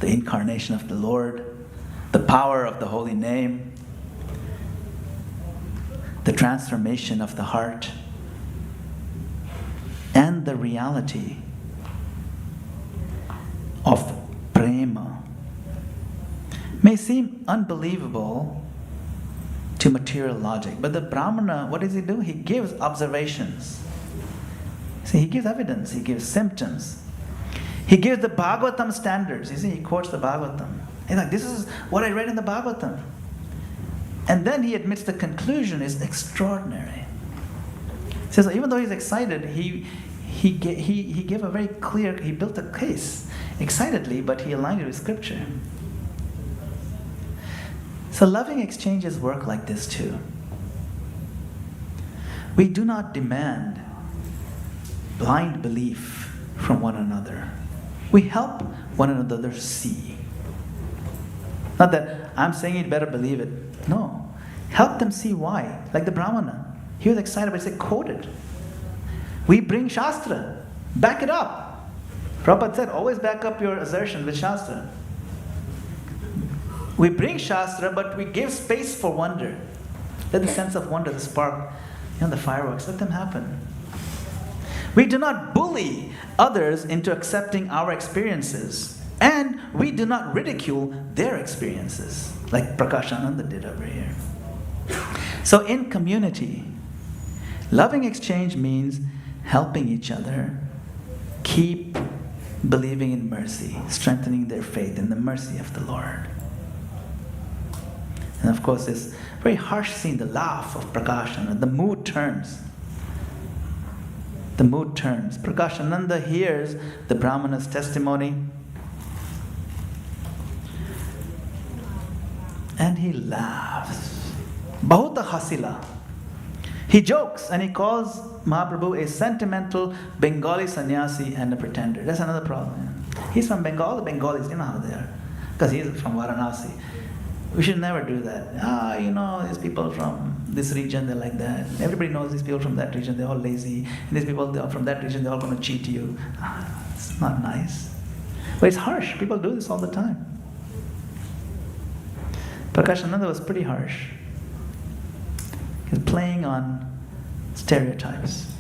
The incarnation of the Lord, the power of the holy name, the transformation of the heart, and the reality of prema may seem unbelievable to material logic. But the Brahmana, what does he do? He gives observations. See, he gives evidence, he gives symptoms. He gives the Bhagavatam standards. You see, he quotes the Bhagavatam. He's like, this is what I read in the Bhagavatam. And then he admits the conclusion is extraordinary. He says, even though he's excited, he gave a very clear, he built a case excitedly, but he aligned it with scripture. So loving exchanges work like this too. We do not demand blind belief from one another. We help one another see. Not that I'm saying you'd better believe it. No. Help them see why. Like the Brahmana. He was excited, but he said, quote it. We bring Shastra. Back it up. Prabhupada said, always back up your assertion with Shastra. We bring Shastra, but we give space for wonder. Let the sense of wonder, the spark, the fireworks, let them happen. We do not bully others into accepting our experiences. And we do not ridicule their experiences, like Prakashananda did over here. So in community, loving exchange means helping each other keep believing in mercy, strengthening their faith in the mercy of the Lord. And of course, this very harsh scene, the laugh of Prakashananda, the mood turns. The mood turns. Prakashananda hears the Brahmana's testimony, and he laughs. Bahuta hasila. He jokes and he calls Mahaprabhu a sentimental Bengali sannyasi and a pretender. That's another problem. He's from Bengal, the Bengalis, you know how they are. Because he's from Varanasi. We should never do that. These people from this region, they're like that. Everybody knows these people from that region, they're all lazy. And these people from that region, they're all going to cheat you. It's not nice. But it's harsh. People do this all the time. Prakashananda was pretty harsh. He was playing on stereotypes.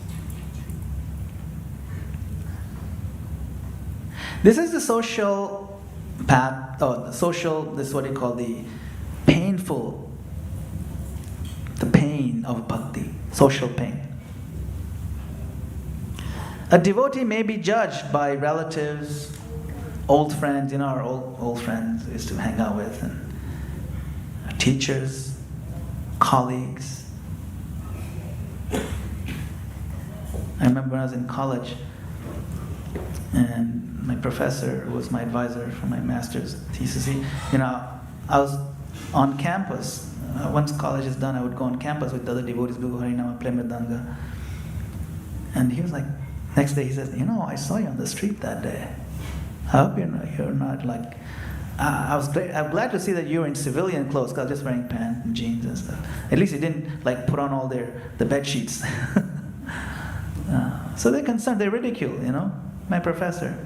This is the social path, this is what you call the pain of bhakti, social pain. A devotee may be judged by relatives, old friends, our old friends we used to hang out with, and teachers, colleagues. I remember when I was in college, and my professor, who was my advisor for my master's thesis, I was on campus. Once college is done, I would go on campus with the other devotees, do Harinama, play Mridanga. And he was like, next day he says, I saw you on the street that day. I hope you're not like, I'm glad to see that you were in civilian clothes, because I was just wearing pants and jeans and stuff. At least he didn't like put on all the bed sheets. So they're concerned, they ridicule, my professor.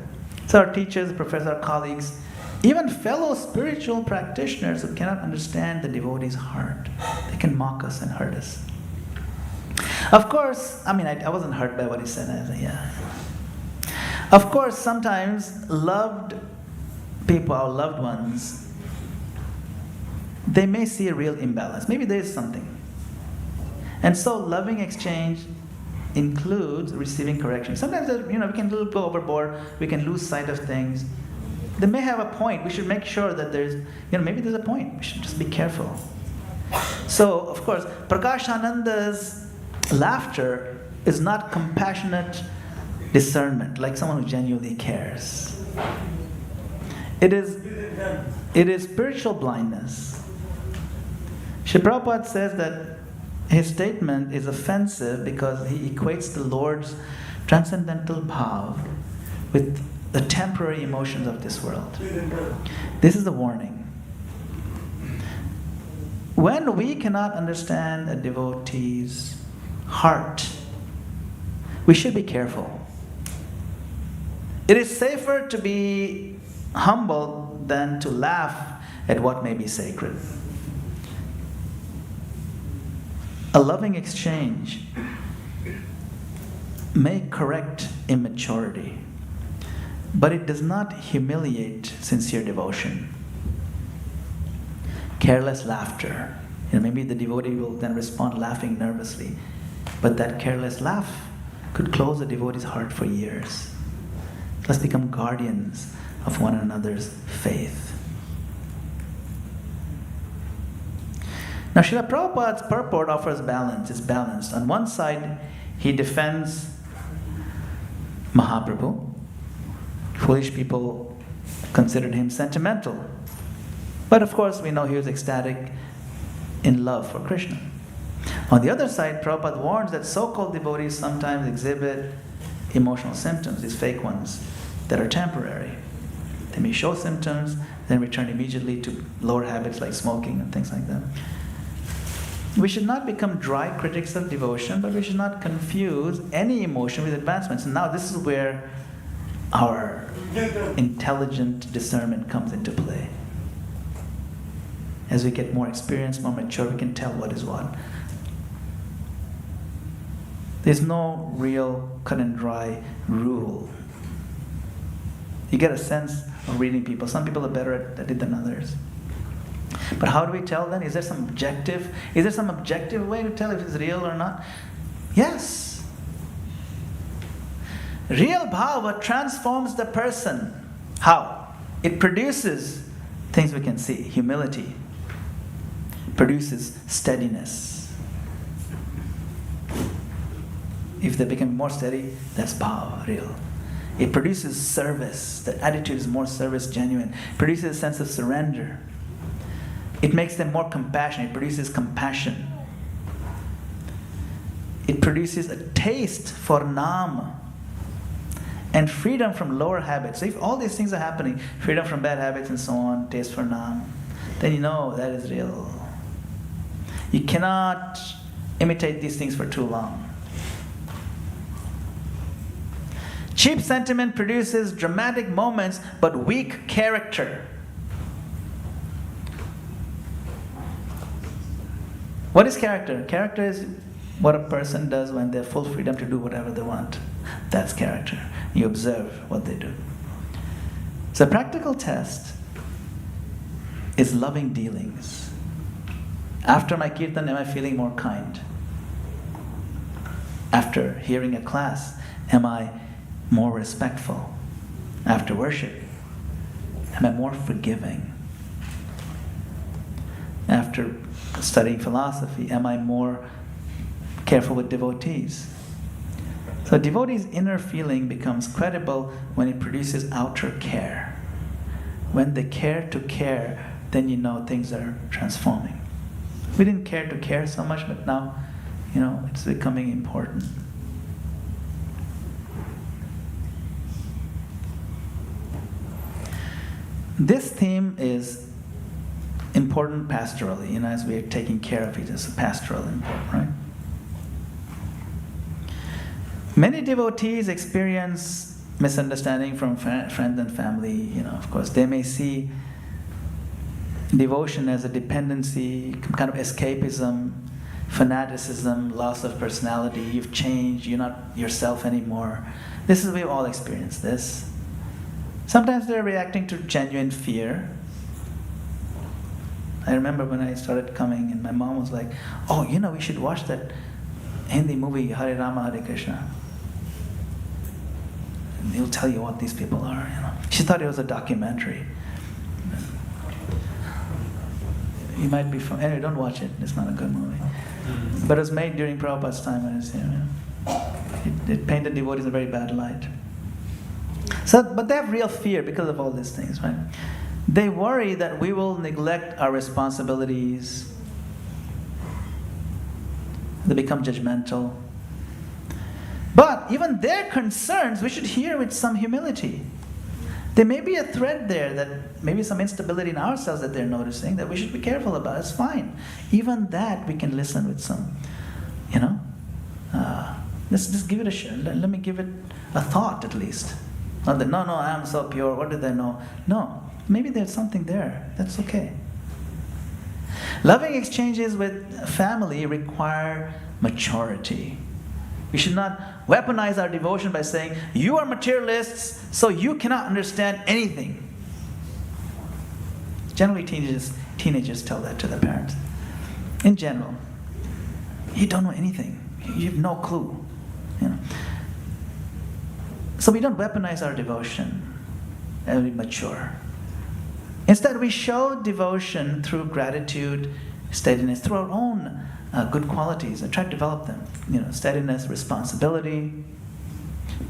So our teachers, professors, our colleagues, even fellow spiritual practitioners who cannot understand the devotee's heart, they can mock us and hurt us. Of course, I wasn't hurt by what he said. I said, yeah. Of course, sometimes loved people, our loved ones, they may see a real imbalance. Maybe there is something. And so loving exchange includes receiving correction. Sometimes, we can go overboard, we can lose sight of things. They may have a point. We should make sure that maybe there's a point. We should just be careful. So, of course, Prakashananda's laughter is not compassionate discernment, like someone who genuinely cares. It is spiritual blindness. Srila Prabhupada says that his statement is offensive because he equates the Lord's transcendental bhav with the temporary emotions of this world. This is the warning. When we cannot understand a devotee's heart, we should be careful. It is safer to be humble than to laugh at what may be sacred. A loving exchange may correct immaturity, but it does not humiliate sincere devotion. Careless laughter. Maybe the devotee will then respond laughing nervously, but that careless laugh could close the devotee's heart for years. Let's become guardians of one another's faith. Now, Srila Prabhupada's purport offers balance. It's balanced. On one side, he defends Mahaprabhu. Foolish people considered him sentimental. But of course, we know he was ecstatic in love for Krishna. On the other side, Prabhupada warns that so-called devotees sometimes exhibit emotional symptoms, these fake ones, that are temporary. They may show symptoms, then return immediately to lower habits like smoking and things like that. We should not become dry critics of devotion, but we should not confuse any emotion with advancements. And now this is where our intelligent discernment comes into play. As we get more experienced, more mature, we can tell what is what. There's no real cut and dry rule. You get a sense of reading people. Some people are better at it than others. But how do we tell then? Is there some objective way to tell if it's real or not? Yes. Real bhava transforms the person. How? It produces things we can see. Humility. Produces steadiness. If they become more steady, that's bhava, real. It produces service. The attitude is more service genuine. It produces a sense of surrender. It makes them more compassionate. It produces compassion. It produces a taste for Nam and freedom from lower habits. So if all these things are happening, freedom from bad habits and so on, taste for Nam, then you know that is real. You cannot imitate these things for too long. Cheap sentiment produces dramatic moments but weak character. What is character? Character is what a person does when they have full freedom to do whatever they want. That's character. You observe what they do. So, a practical test is loving dealings. After my kirtan, am I feeling more kind? After hearing a class, am I more respectful? After worship, am I more forgiving? After studying philosophy, am I more careful with devotees? So devotee's inner feeling becomes credible when it produces outer care. When they care to care, then you know things are transforming. We didn't care to care so much, but now, it's becoming important. This theme is important pastorally, as we are taking care of it, it's pastoral important, right? Many devotees experience misunderstanding from friends and family. Of course, they may see devotion as a dependency, kind of escapism, fanaticism, loss of personality. You've changed. You're not yourself anymore. We've all experienced this. Sometimes they're reacting to genuine fear. I remember when I started coming, and my mom was like, "Oh, we should watch that Hindi movie, Hare Rama, Hare Krishna. And he'll tell you what these people are." She thought it was a documentary. You might be anyway, don't watch it. It's not a good movie. But it was made during Prabhupada's time, and it painted devotees in a very bad light. But they have real fear because of all these things, right? They worry that we will neglect our responsibilities. They become judgmental. But even their concerns, we should hear with some humility. There may be a thread there, that maybe some instability in ourselves that they're noticing that we should be careful about. It's fine. Even that we can listen with some, let's just give it a shot. Let me give it a thought at least. Not that, no, I am so pure. What do they know? No, maybe there's something there. That's okay. Loving exchanges with family require maturity. We should not weaponize our devotion by saying, "You are materialists, so you cannot understand anything." Generally, teenagers tell that to their parents. In general, you don't know anything. You have no clue. So we don't weaponize our devotion and we mature. Instead, we show devotion through gratitude, steadiness, through our own good qualities and try to develop them. Steadiness, responsibility,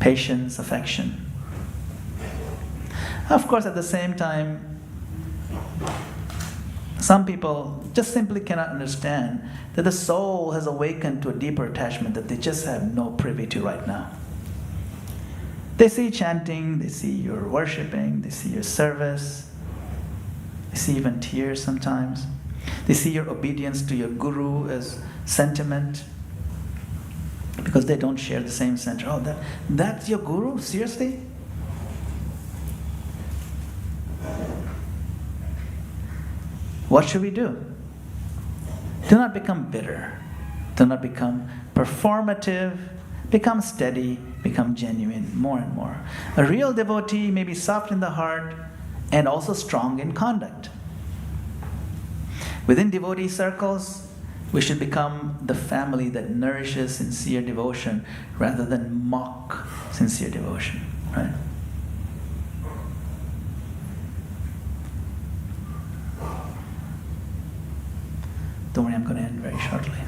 patience, affection. Of course, at the same time, some people just simply cannot understand that the soul has awakened to a deeper attachment that they just have no privy to right now. They see chanting, they see your worshiping, they see your service, they see even tears sometimes. They see your obedience to your guru as sentiment because they don't share the same center. Oh, that's your guru? Seriously? What should we do? Do not become bitter. Do not become performative. Become steady. Become genuine more and more. A real devotee may be soft in the heart and also strong in conduct. Within devotee circles, we should become the family that nourishes sincere devotion rather than mock sincere devotion, right? Don't worry, I'm going to end very shortly.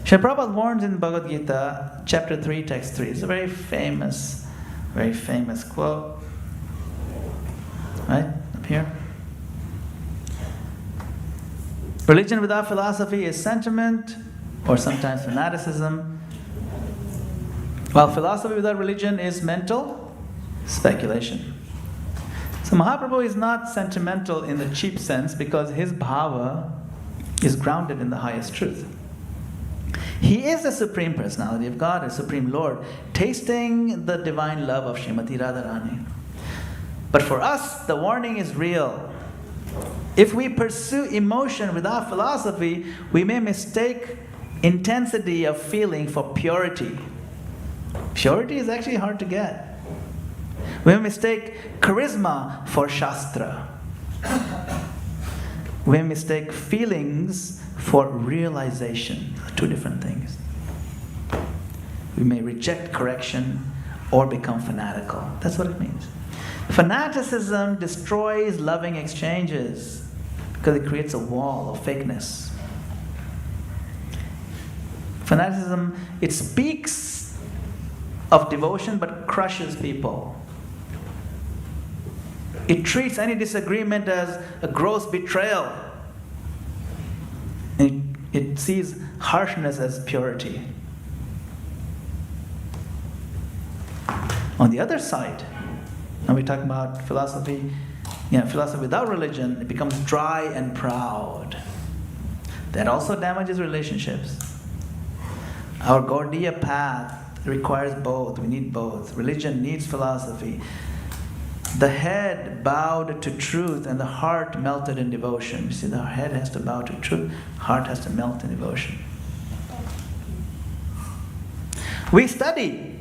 Srila Prabhupada warns in Bhagavad Gita, chapter 3, text 3. It's a very famous quote. Right? Up here. Religion without philosophy is sentiment, or sometimes fanaticism. While philosophy without religion is mental speculation. So Mahaprabhu is not sentimental in the cheap sense because his bhava is grounded in the highest truth. He is the Supreme Personality of God, a Supreme Lord, tasting the divine love of Srimati Radharani. But for us, the warning is real. If we pursue emotion without philosophy, we may mistake intensity of feeling for purity. Purity is actually hard to get. We may mistake charisma for Shastra. We may mistake feelings for realization. Two different things. We may reject correction or become fanatical. That's what it means. Fanaticism destroys loving exchanges because it creates a wall of fakeness. Fanaticism, it speaks of devotion but crushes people. It treats any disagreement as a gross betrayal. It sees harshness as purity. On the other side, when we talk about philosophy, philosophy without religion, it becomes dry and proud. That also damages relationships. Our Gaudiya path requires both. We need both. Religion needs philosophy. The head bowed to truth and the heart melted in devotion. You see, the head has to bow to truth, heart has to melt in devotion. We study,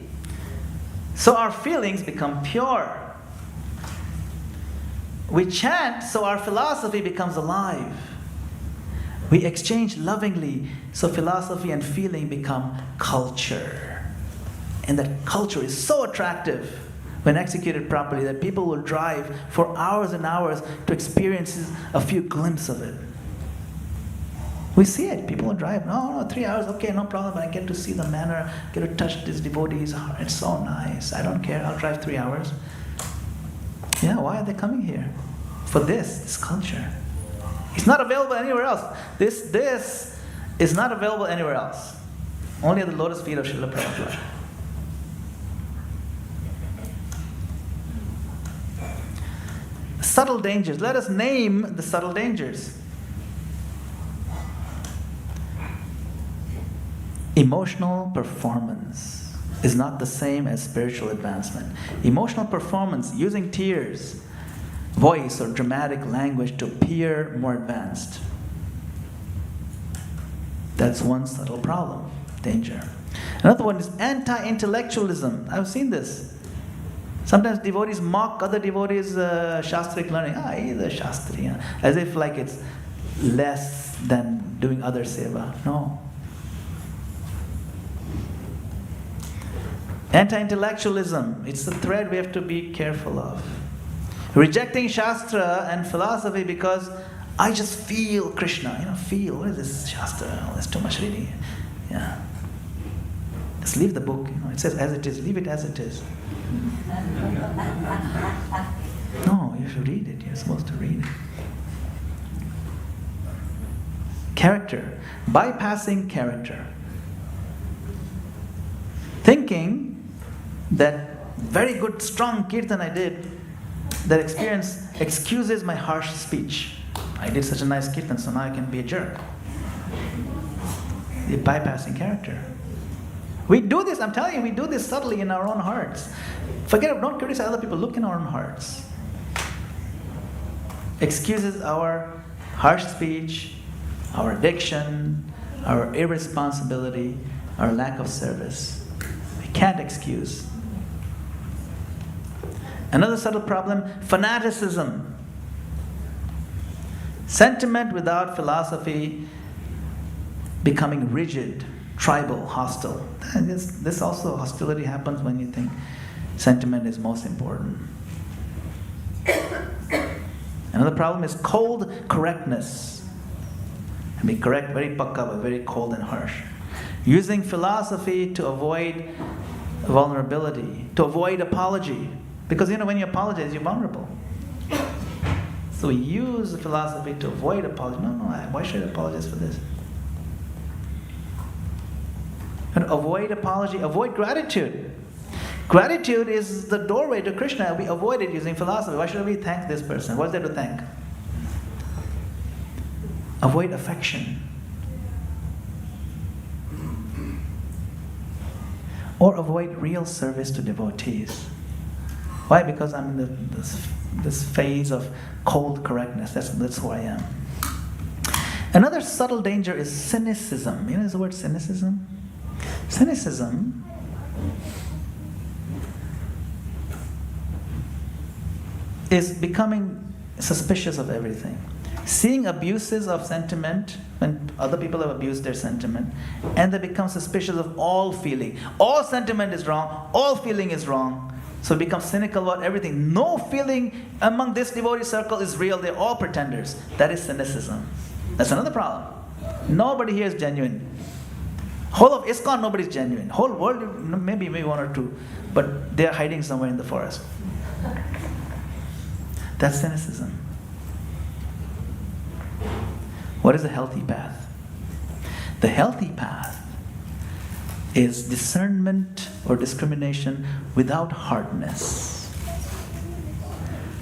so our feelings become pure. We chant, so our philosophy becomes alive. We exchange lovingly, so philosophy and feeling become culture. And that culture is so attractive when executed properly that people will drive for hours and hours to experience a few glimpses of it. We see it. People will drive, 3 hours, okay, no problem, but I get to see the manor, get to touch these devotees. It's so nice. I don't care. I'll drive 3 hours. Yeah, why are they coming here? For this culture. It's not available anywhere else. This is not available anywhere else. Only at the lotus feet of Srila Prabhupada. Subtle dangers. Let us name the subtle dangers. Emotional performance is not the same as spiritual advancement. Emotional performance, using tears, voice, or dramatic language to appear more advanced. That's one subtle problem, danger. Another one is anti-intellectualism. I've seen this. Sometimes devotees mock other devotees' shastric learning. He's a shastri, as if like it's less than doing other seva. No. Anti-intellectualism, it's the thread we have to be careful of. Rejecting Shastra and philosophy because I just feel Krishna. What is this Shastra? There's too much reading. Yeah. Just leave the book. It says as it is. Leave it as it is. No, you should read it. You're supposed to read it. Character. Bypassing character. Thinking that very good, strong kirtan I did, that experience excuses my harsh speech. I did such a nice kirtan, so now I can be a jerk. The bypassing character. We do this, I'm telling you, we do this subtly in our own hearts. Don't criticize other people, look in our own hearts. Excuses our harsh speech, our addiction, our irresponsibility, our lack of service. We can't excuse. Another subtle problem, fanaticism. Sentiment without philosophy becoming rigid, tribal, hostile. This also, hostility happens when you think sentiment is most important. Another problem is cold correctness. And be correct, very pakka, but very cold and harsh. Using philosophy to avoid vulnerability, to avoid apology. Because when you apologize, you're vulnerable. So we use the philosophy to avoid apology. No, why should I apologize for this? And avoid apology, avoid gratitude. Gratitude is the doorway to Krishna. We avoid it using philosophy. Why should we thank this person? What's there to thank? Avoid affection. Or avoid real service to devotees. Why? Because I'm in this phase of cold correctness. That's who I am. Another subtle danger is cynicism. You know the word cynicism? Cynicism is becoming suspicious of everything. Seeing abuses of sentiment, when other people have abused their sentiment, and they become suspicious of all feeling. All sentiment is wrong, all feeling is wrong. So become cynical about everything. No feeling among this devotee circle is real, they're all pretenders. That is cynicism. That's another problem. Nobody here is genuine. Whole of ISKCON, nobody's genuine. Whole world, maybe one or two, but they're hiding somewhere in the forest. That's cynicism. What is a healthy path? The healthy path is discernment or discrimination without hardness.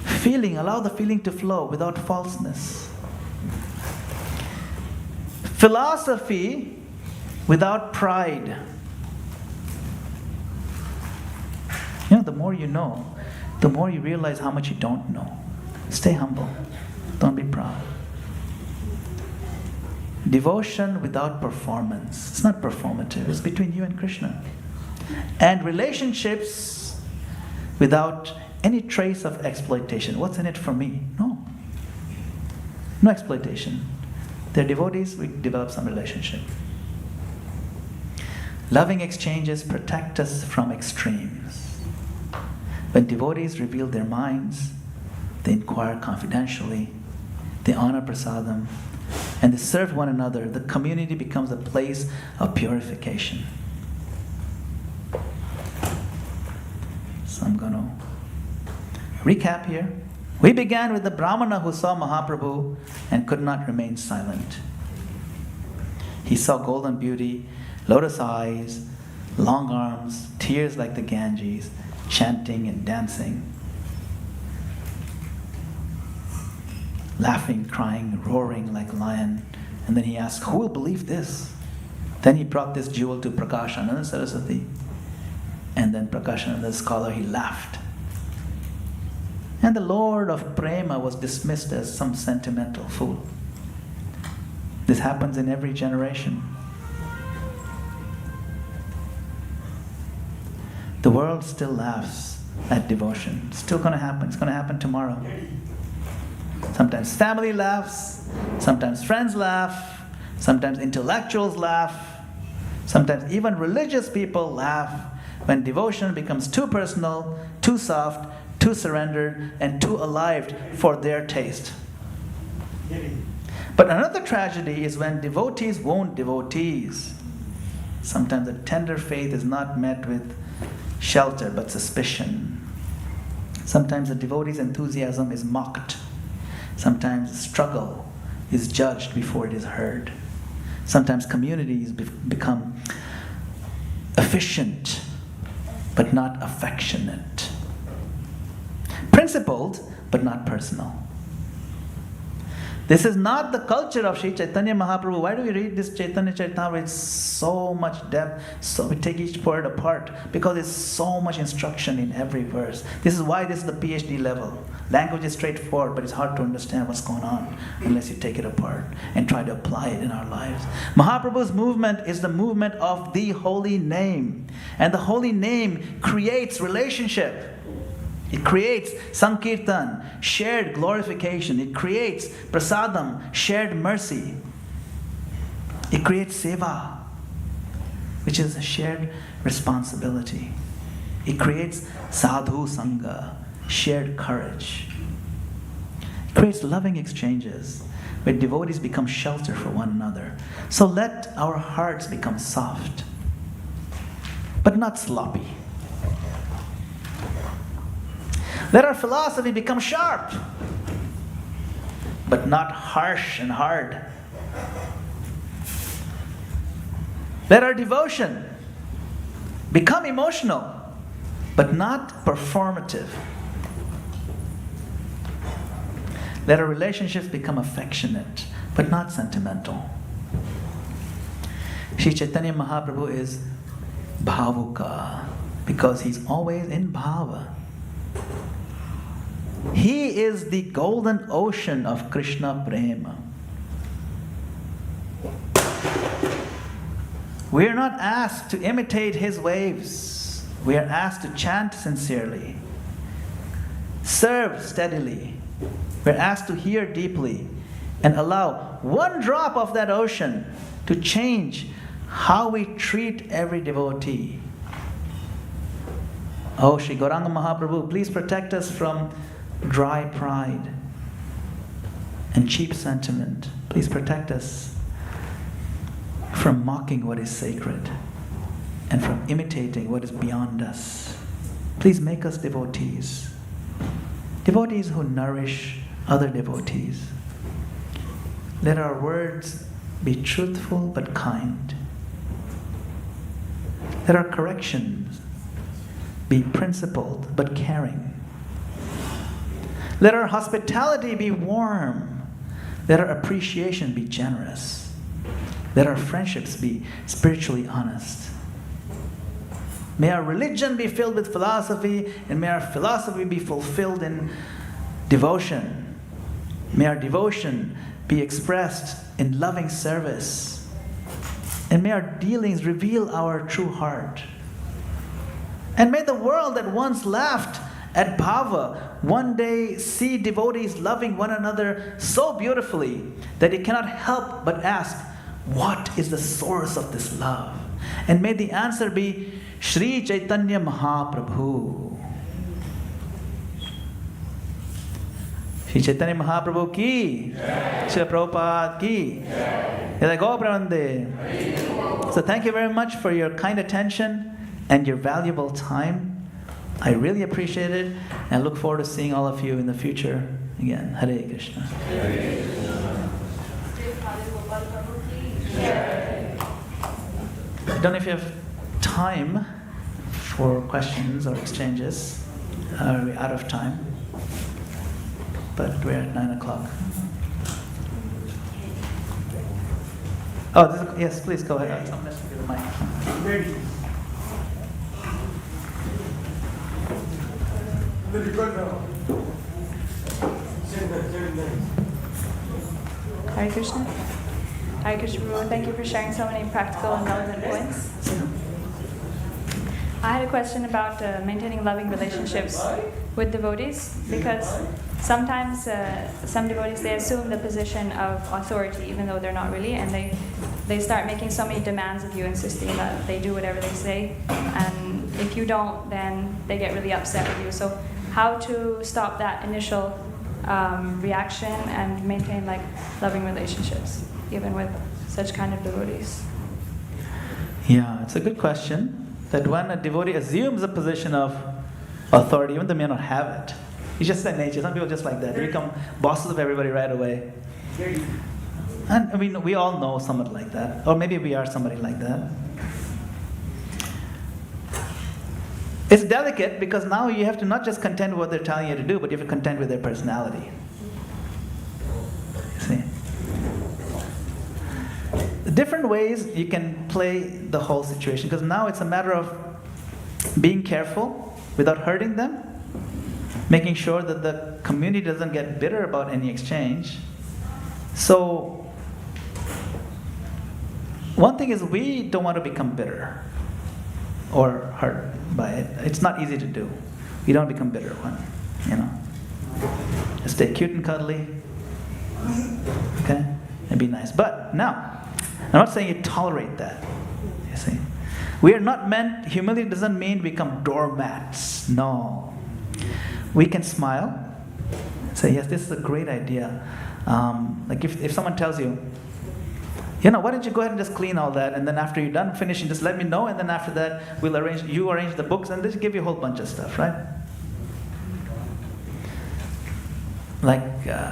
Feeling, allow the feeling to flow without falseness. Philosophy without pride. You know, the more you know, the more you realize how much you don't know. Stay humble. Don't be proud. Devotion without performance. It's not performative. It's between you and Krishna. And relationships without any trace of exploitation. What's in it for me? No. No exploitation. They're devotees, we develop some relationship. Loving exchanges protect us from extremes. When devotees reveal their minds, they inquire confidentially, they honor prasadam, and they serve one another, the community becomes a place of purification. So I'm going to recap here. We began with the Brahmana who saw Mahaprabhu and could not remain silent. He saw golden beauty, lotus eyes, long arms, tears like the Ganges, chanting and dancing, laughing, crying, roaring like a lion. And then he asked, who will believe this? Then he brought this jewel to Prakashananda Saraswati. And then Prakashananda, the scholar, he laughed. And the Lord of Prema was dismissed as some sentimental fool. This happens in every generation. The world still laughs at devotion. It's still going to happen. It's going to happen tomorrow. Sometimes family laughs, sometimes friends laugh, sometimes intellectuals laugh, sometimes even religious people laugh when devotion becomes too personal, too soft, too surrendered, and too alive for their taste. But another tragedy is when devotees wound devotees. Sometimes a tender faith is not met with shelter but suspicion. Sometimes the devotee's enthusiasm is mocked. Sometimes struggle is judged before it is heard. Sometimes communities become efficient but not affectionate. Principled but not personal. This is not the culture of Sri Chaitanya Mahaprabhu. Why do we read this Chaitanya Charitamrita with so much depth? So we take each word apart because there's so much instruction in every verse. This is why this is the PhD level. Language is straightforward, but it's hard to understand what's going on unless you take it apart and try to apply it in our lives. Mahaprabhu's movement is the movement of the holy name. And the holy name creates relationship. It creates sankirtan, shared glorification. It creates prasadam, shared mercy. It creates seva, which is a shared responsibility. It creates sadhu sangha, shared courage. It creates loving exchanges where devotees become shelter for one another. So let our hearts become soft, but not sloppy. Let our philosophy become sharp, but not harsh and hard. Let our devotion become emotional, but not performative. Let our relationships become affectionate, but not sentimental. Sri Chaitanya Mahaprabhu is bhavuka, because he's always in bhava. He is the golden ocean of Krishna prema. We are not asked to imitate his waves. We are asked to chant sincerely, serve steadily. We're asked to hear deeply and allow one drop of that ocean to change how we treat every devotee. Oh, Sri Gauranga Mahaprabhu, please protect us from dry pride and cheap sentiment. Please protect us from mocking what is sacred and from imitating what is beyond us. Please make us devotees. Devotees who nourish other devotees. Let our words be truthful but kind. Let our corrections be principled but caring. Let our hospitality be warm. Let our appreciation be generous. Let our friendships be spiritually honest. May our religion be filled with philosophy, and may our philosophy be fulfilled in devotion. May our devotion be expressed in loving service. And may our dealings reveal our true heart. And may the world that once laughed at bhava one day see devotees loving one another so beautifully that it cannot help but ask, what is the source of this love? And may the answer be Sri Chaitanya Mahaprabhu. Sri Chaitanya Mahaprabhu ki, Srila Prabhupada ki, Yada Gobrande. So thank you very much for your kind attention and your valuable time. I really appreciate it, and I look forward to seeing all of you in the future again. Hare Krishna. I don't know if you have time for questions or exchanges. We're out of time, but we're at 9 o'clock. Oh, yes, please go ahead. Someone has to give the mic. Hare Krishna. Hare Krishna Prabhu, thank you for sharing so many practical and relevant points. I had a question about maintaining loving relationships with devotees, because sometimes some devotees, they assume the position of authority even though they're not really, and they start making so many demands of you, insisting that they do whatever they say, and if you don't, then they get really upset with you. So how to stop that initial reaction and maintain loving relationships even with such kind of devotees? Yeah, it's a good question. That when a devotee assumes a position of authority, even though they may not have it, it's just their nature. Some people are just like that. They become bosses of everybody right away. And I mean, we all know someone like that, or maybe we are somebody like that. It's delicate because now you have to not just contend with what they're telling you to do, but you have to contend with their personality. You see? Different ways you can play the whole situation, because now it's a matter of being careful without hurting them, making sure that the community doesn't get bitter about any exchange. So one thing is, we don't want to become bitter or hurt by it. It's not easy to do. You don't become bitter one, Just stay cute and cuddly, okay, and be nice. But now, I'm not saying you tolerate that. You see, we are not meant. Humility doesn't mean become doormats. No, we can smile, say, yes, this is a great idea. Like if someone tells you, why don't you go ahead and just clean all that, and then after you're done finishing, just let me know, and then after that we'll arrange the books, and just give you a whole bunch of stuff, right?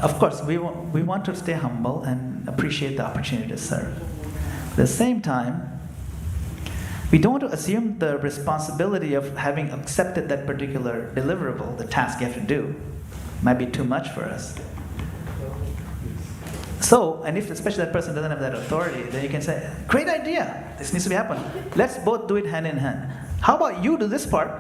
Of course, we want to stay humble and appreciate the opportunity to serve. At the same time, we don't want to assume the responsibility of having accepted that particular deliverable, the task you have to do. Might be too much for us. So, and if especially that person doesn't have that authority, then you can say, great idea, this needs to be happening. Let's both do it hand in hand. How about you do this part?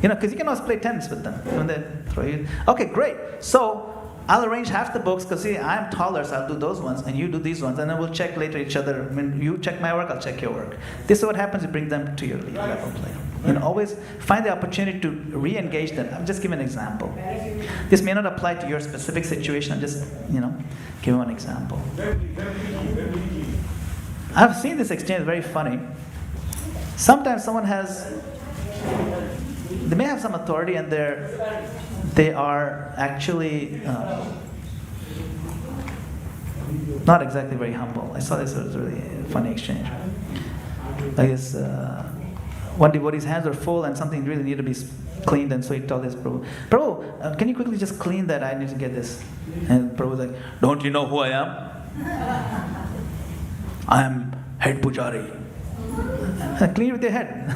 Because you can always play tennis with them. When they throw you. Okay, great. So, I'll arrange half the books because see, I'm taller, so I'll do those ones, and you do these ones, and then we'll check later each other. When you check my work, I'll check your work. This is what happens, you bring them to your level play. Always find the opportunity to re-engage them. I'm just giving an example. This may not apply to your specific situation, I'm just, give one example. I've seen this exchange, very funny. Sometimes someone they may have some authority and they are actually not exactly very humble. I saw this, it was a really funny exchange. I guess one devotee's hands were full and something really needed to be cleaned, and so he told his Prabhu, can you quickly just clean that? I need to get this. And Prabhu was like, don't you know who I am? I am head pujari. Clean it with your head.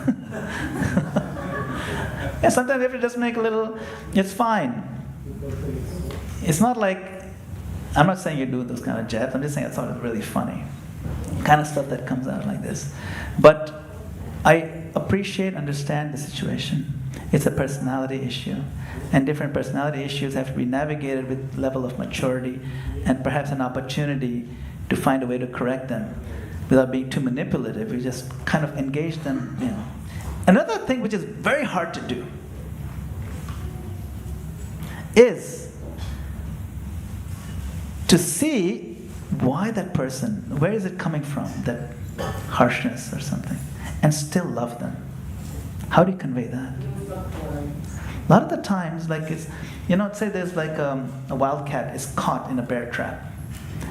Yeah, sometimes you have to just make a little, it's fine. It's not like, I'm not saying you do those kind of jabs, I'm just saying I thought it was really funny. Kind of stuff that comes out like this. But I appreciate, understand the situation. It's a personality issue. And different personality issues have to be navigated with level of maturity and perhaps an opportunity to find a way to correct them without being too manipulative. We just kind of engage them, Another thing which is very hard to do is to see why that person, where is it coming from, that harshness or something, and still love them. How do you convey that? A lot of the times, like it's, say there's like a wildcat is caught in a bear trap,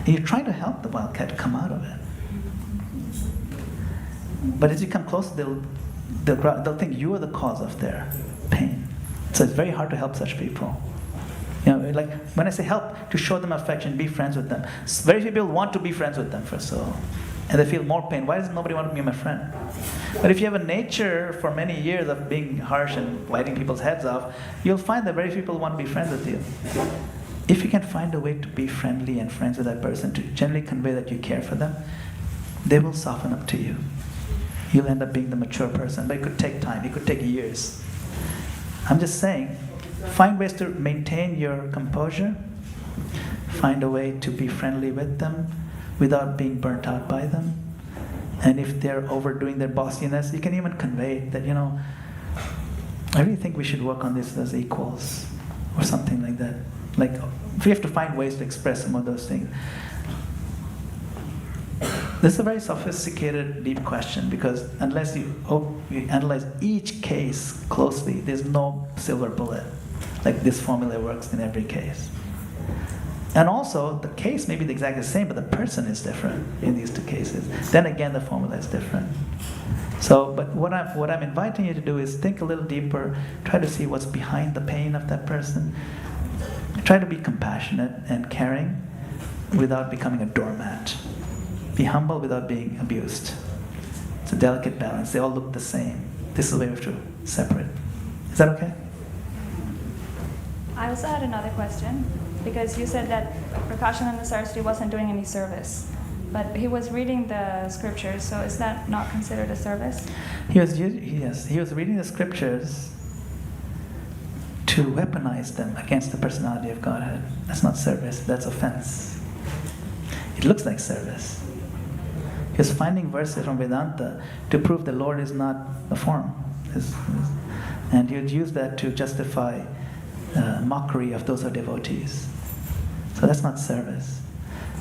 and you're trying to help the wildcat come out of it. But as you come closer, they'll think you are the cause of their pain. So it's very hard to help such people. Like when I say help, to show them affection, be friends with them. Very few people want to be friends with them first of all. And they feel more pain. Why does nobody want to be my friend? But if you have a nature for many years of being harsh and biting people's heads off, you'll find that very few people want to be friends with you. If you can find a way to be friendly and friends with that person, to generally convey that you care for them, they will soften up to you. You'll end up being the mature person, but it could take time, it could take years. I'm just saying, find ways to maintain your composure, find a way to be friendly with them without being burnt out by them. And if they're overdoing their bossiness, you can even convey that, I really think we should work on this as equals, or something like that. Like, we have to find ways to express some of those things. This is a very sophisticated, deep question, because unless you analyze each case closely, there's no silver bullet. Like this formula works in every case. And also, the case may be exactly the same, but the person is different in these two cases. Then again, the formula is different. So, but what I'm inviting you to do is think a little deeper, try to see what's behind the pain of that person. Try to be compassionate and caring without becoming a doormat. Be humble without being abused. It's a delicate balance. They all look the same. This is the way we have to separate. Is that okay? I also had another question, because you said that Prakashananda Saraswati wasn't doing any service, but he was reading the scriptures, so is that not considered a service? He was reading the scriptures to weaponize them against the personality of Godhead. That's not service, that's offense. It looks like service. He was finding verses from Vedanta to prove the Lord is not a form. And he would use that to justify mockery of those who are devotees. So that's not service.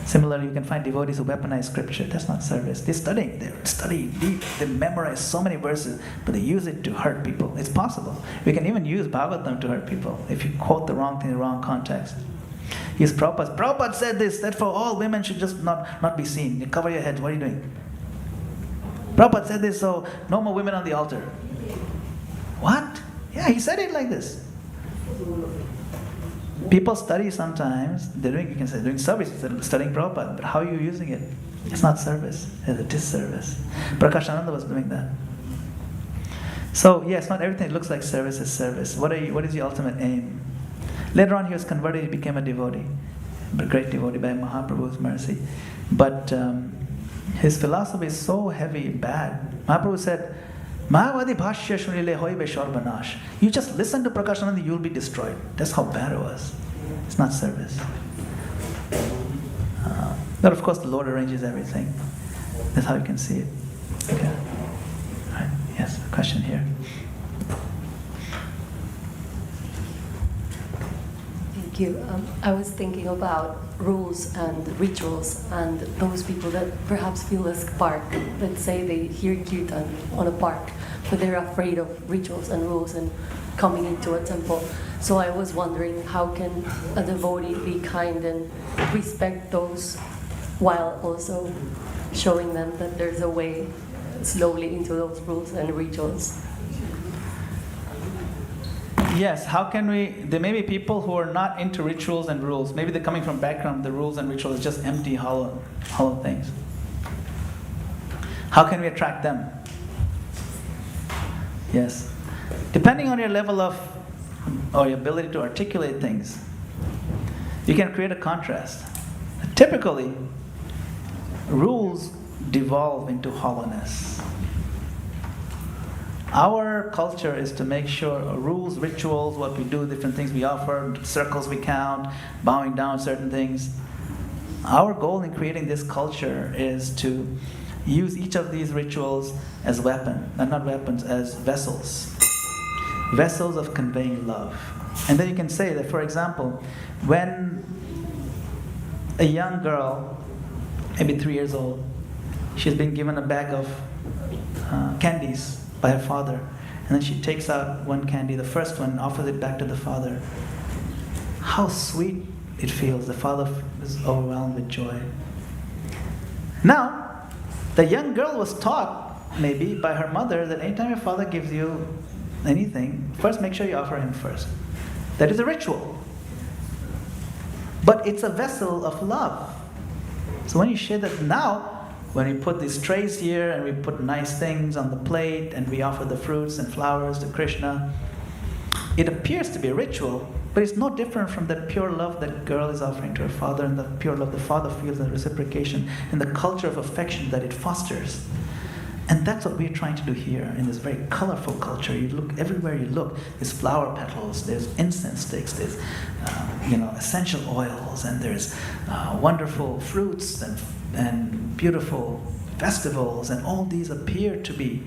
Similarly, you can find devotees who weaponize scripture. That's not service. They study deep, they memorize so many verses, but they use it to hurt people. It's possible. We can even use Bhagavatam to hurt people if you quote the wrong thing in the wrong context. Here's Prabhupada. Prabhupada said this, that for all women should just not be seen. You cover your heads. What are you doing? Prabhupada said this, so no more women on the altar. What? Yeah, he said it like this. People study sometimes. You can say doing service, studying Prabhupada, but how are you using it? It's not service, it's a disservice. Prakashananda was doing that. So yes, not everything that looks like service is service. What is the ultimate aim? Later on he was converted, he became a devotee, a great devotee by Mahaprabhu's mercy. But his philosophy is so heavy, bad. Mahaprabhu said, Mahavadi bhashya shunile hoibe sharbanash. You just listen to Prakashananda, you'll be destroyed. That's how bad it was. It's not service. But of course the Lord arranges everything. That's how you can see it. Okay. All right. Yes, a question here. Thank you. I was thinking about rules and rituals and those people that perhaps feel a spark. Let's say they hear kirtan on a park, but they're afraid of rituals and rules and coming into a temple. So I was wondering, how can a devotee be kind and respect those while also showing them that there's a way slowly into those rules and rituals? Yes, how can we... There may be people who are not into rituals and rules. Maybe they're coming from background, the rules and rituals is just empty, hollow things. How can we attract them? Yes. Depending on your level of, or your ability to articulate things, you can create a contrast. Typically, rules devolve into hollowness. Our culture is to make sure rules, rituals, what we do, different things we offer, circles we count, bowing down certain things. Our goal in creating this culture is to use each of these rituals as not weapons, as vessels. Vessels of conveying love. And then you can say that, for example, when a young girl, maybe 3 years old, she's been given a bag of candies by her father, and then she takes out one candy, the first one, offers it back to the father. How sweet it feels. The father is overwhelmed with joy. Now, the young girl was taught, maybe by her mother, that anytime your father gives you anything, first make sure you offer him first. That is a ritual. But it's a vessel of love. So when you share that now, when we put these trays here and we put nice things on the plate and we offer the fruits and flowers to Krishna, it appears to be a ritual, but it's no different from that pure love that girl is offering to her father, and the pure love the father feels, and the reciprocation and the culture of affection that it fosters. And that's what we're trying to do here in this very colorful culture. You look everywhere you look, there's flower petals, there's incense sticks, there's essential oils, and there's wonderful fruits and beautiful festivals, and all these appear to be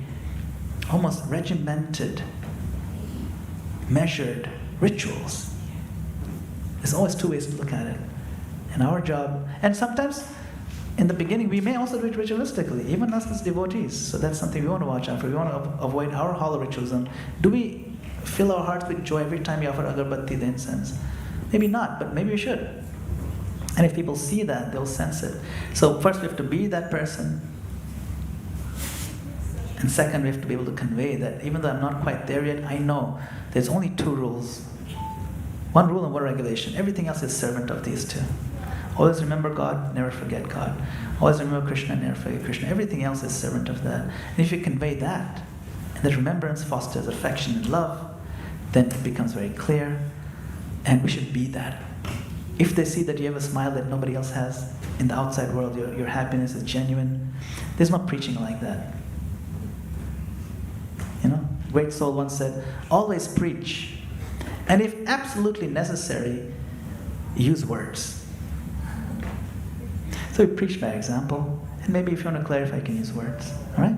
almost regimented, measured rituals. There's always two ways to look at it. And our job, and sometimes in the beginning we may also do it ritualistically, even us as devotees. So that's something we want to watch out for. We want to avoid our hollow ritualism. Do we fill our hearts with joy every time we offer agarbatti, the incense? Maybe not, but maybe we should. And if people see that, they'll sense it. So first we have to be that person. And second, we have to be able to convey that even though I'm not quite there yet, I know there's only 2 rules. 1 rule and 1 regulation. Everything else is servant of these 2. Always remember God, never forget God. Always remember Krishna, never forget Krishna. Everything else is servant of that. And if you convey that, and that remembrance fosters affection and love, then it becomes very clear. And we should be that. If they see that you have a smile that nobody else has in the outside world, your happiness is genuine, there's no preaching like that. Great soul once said, always preach. And if absolutely necessary, use words. So we preach by example. And maybe if you want to clarify, you can use words. All right?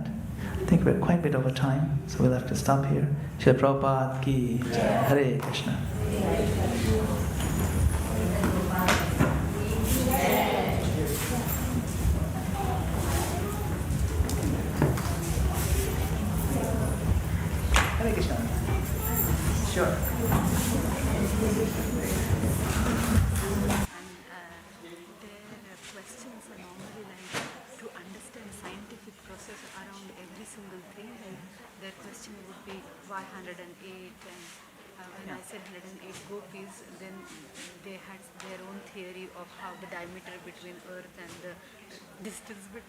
I think we're quite a bit over time, so we'll have to stop here. Srila Prabhupada ki jai. Hare Krishna. Hare Krishna. Sure. Their questions are normally like to understand scientific process around every single thing. Like their question would be why 108, and when I said 108 gopis, then they had their own theory of how the diameter between Earth and the distance between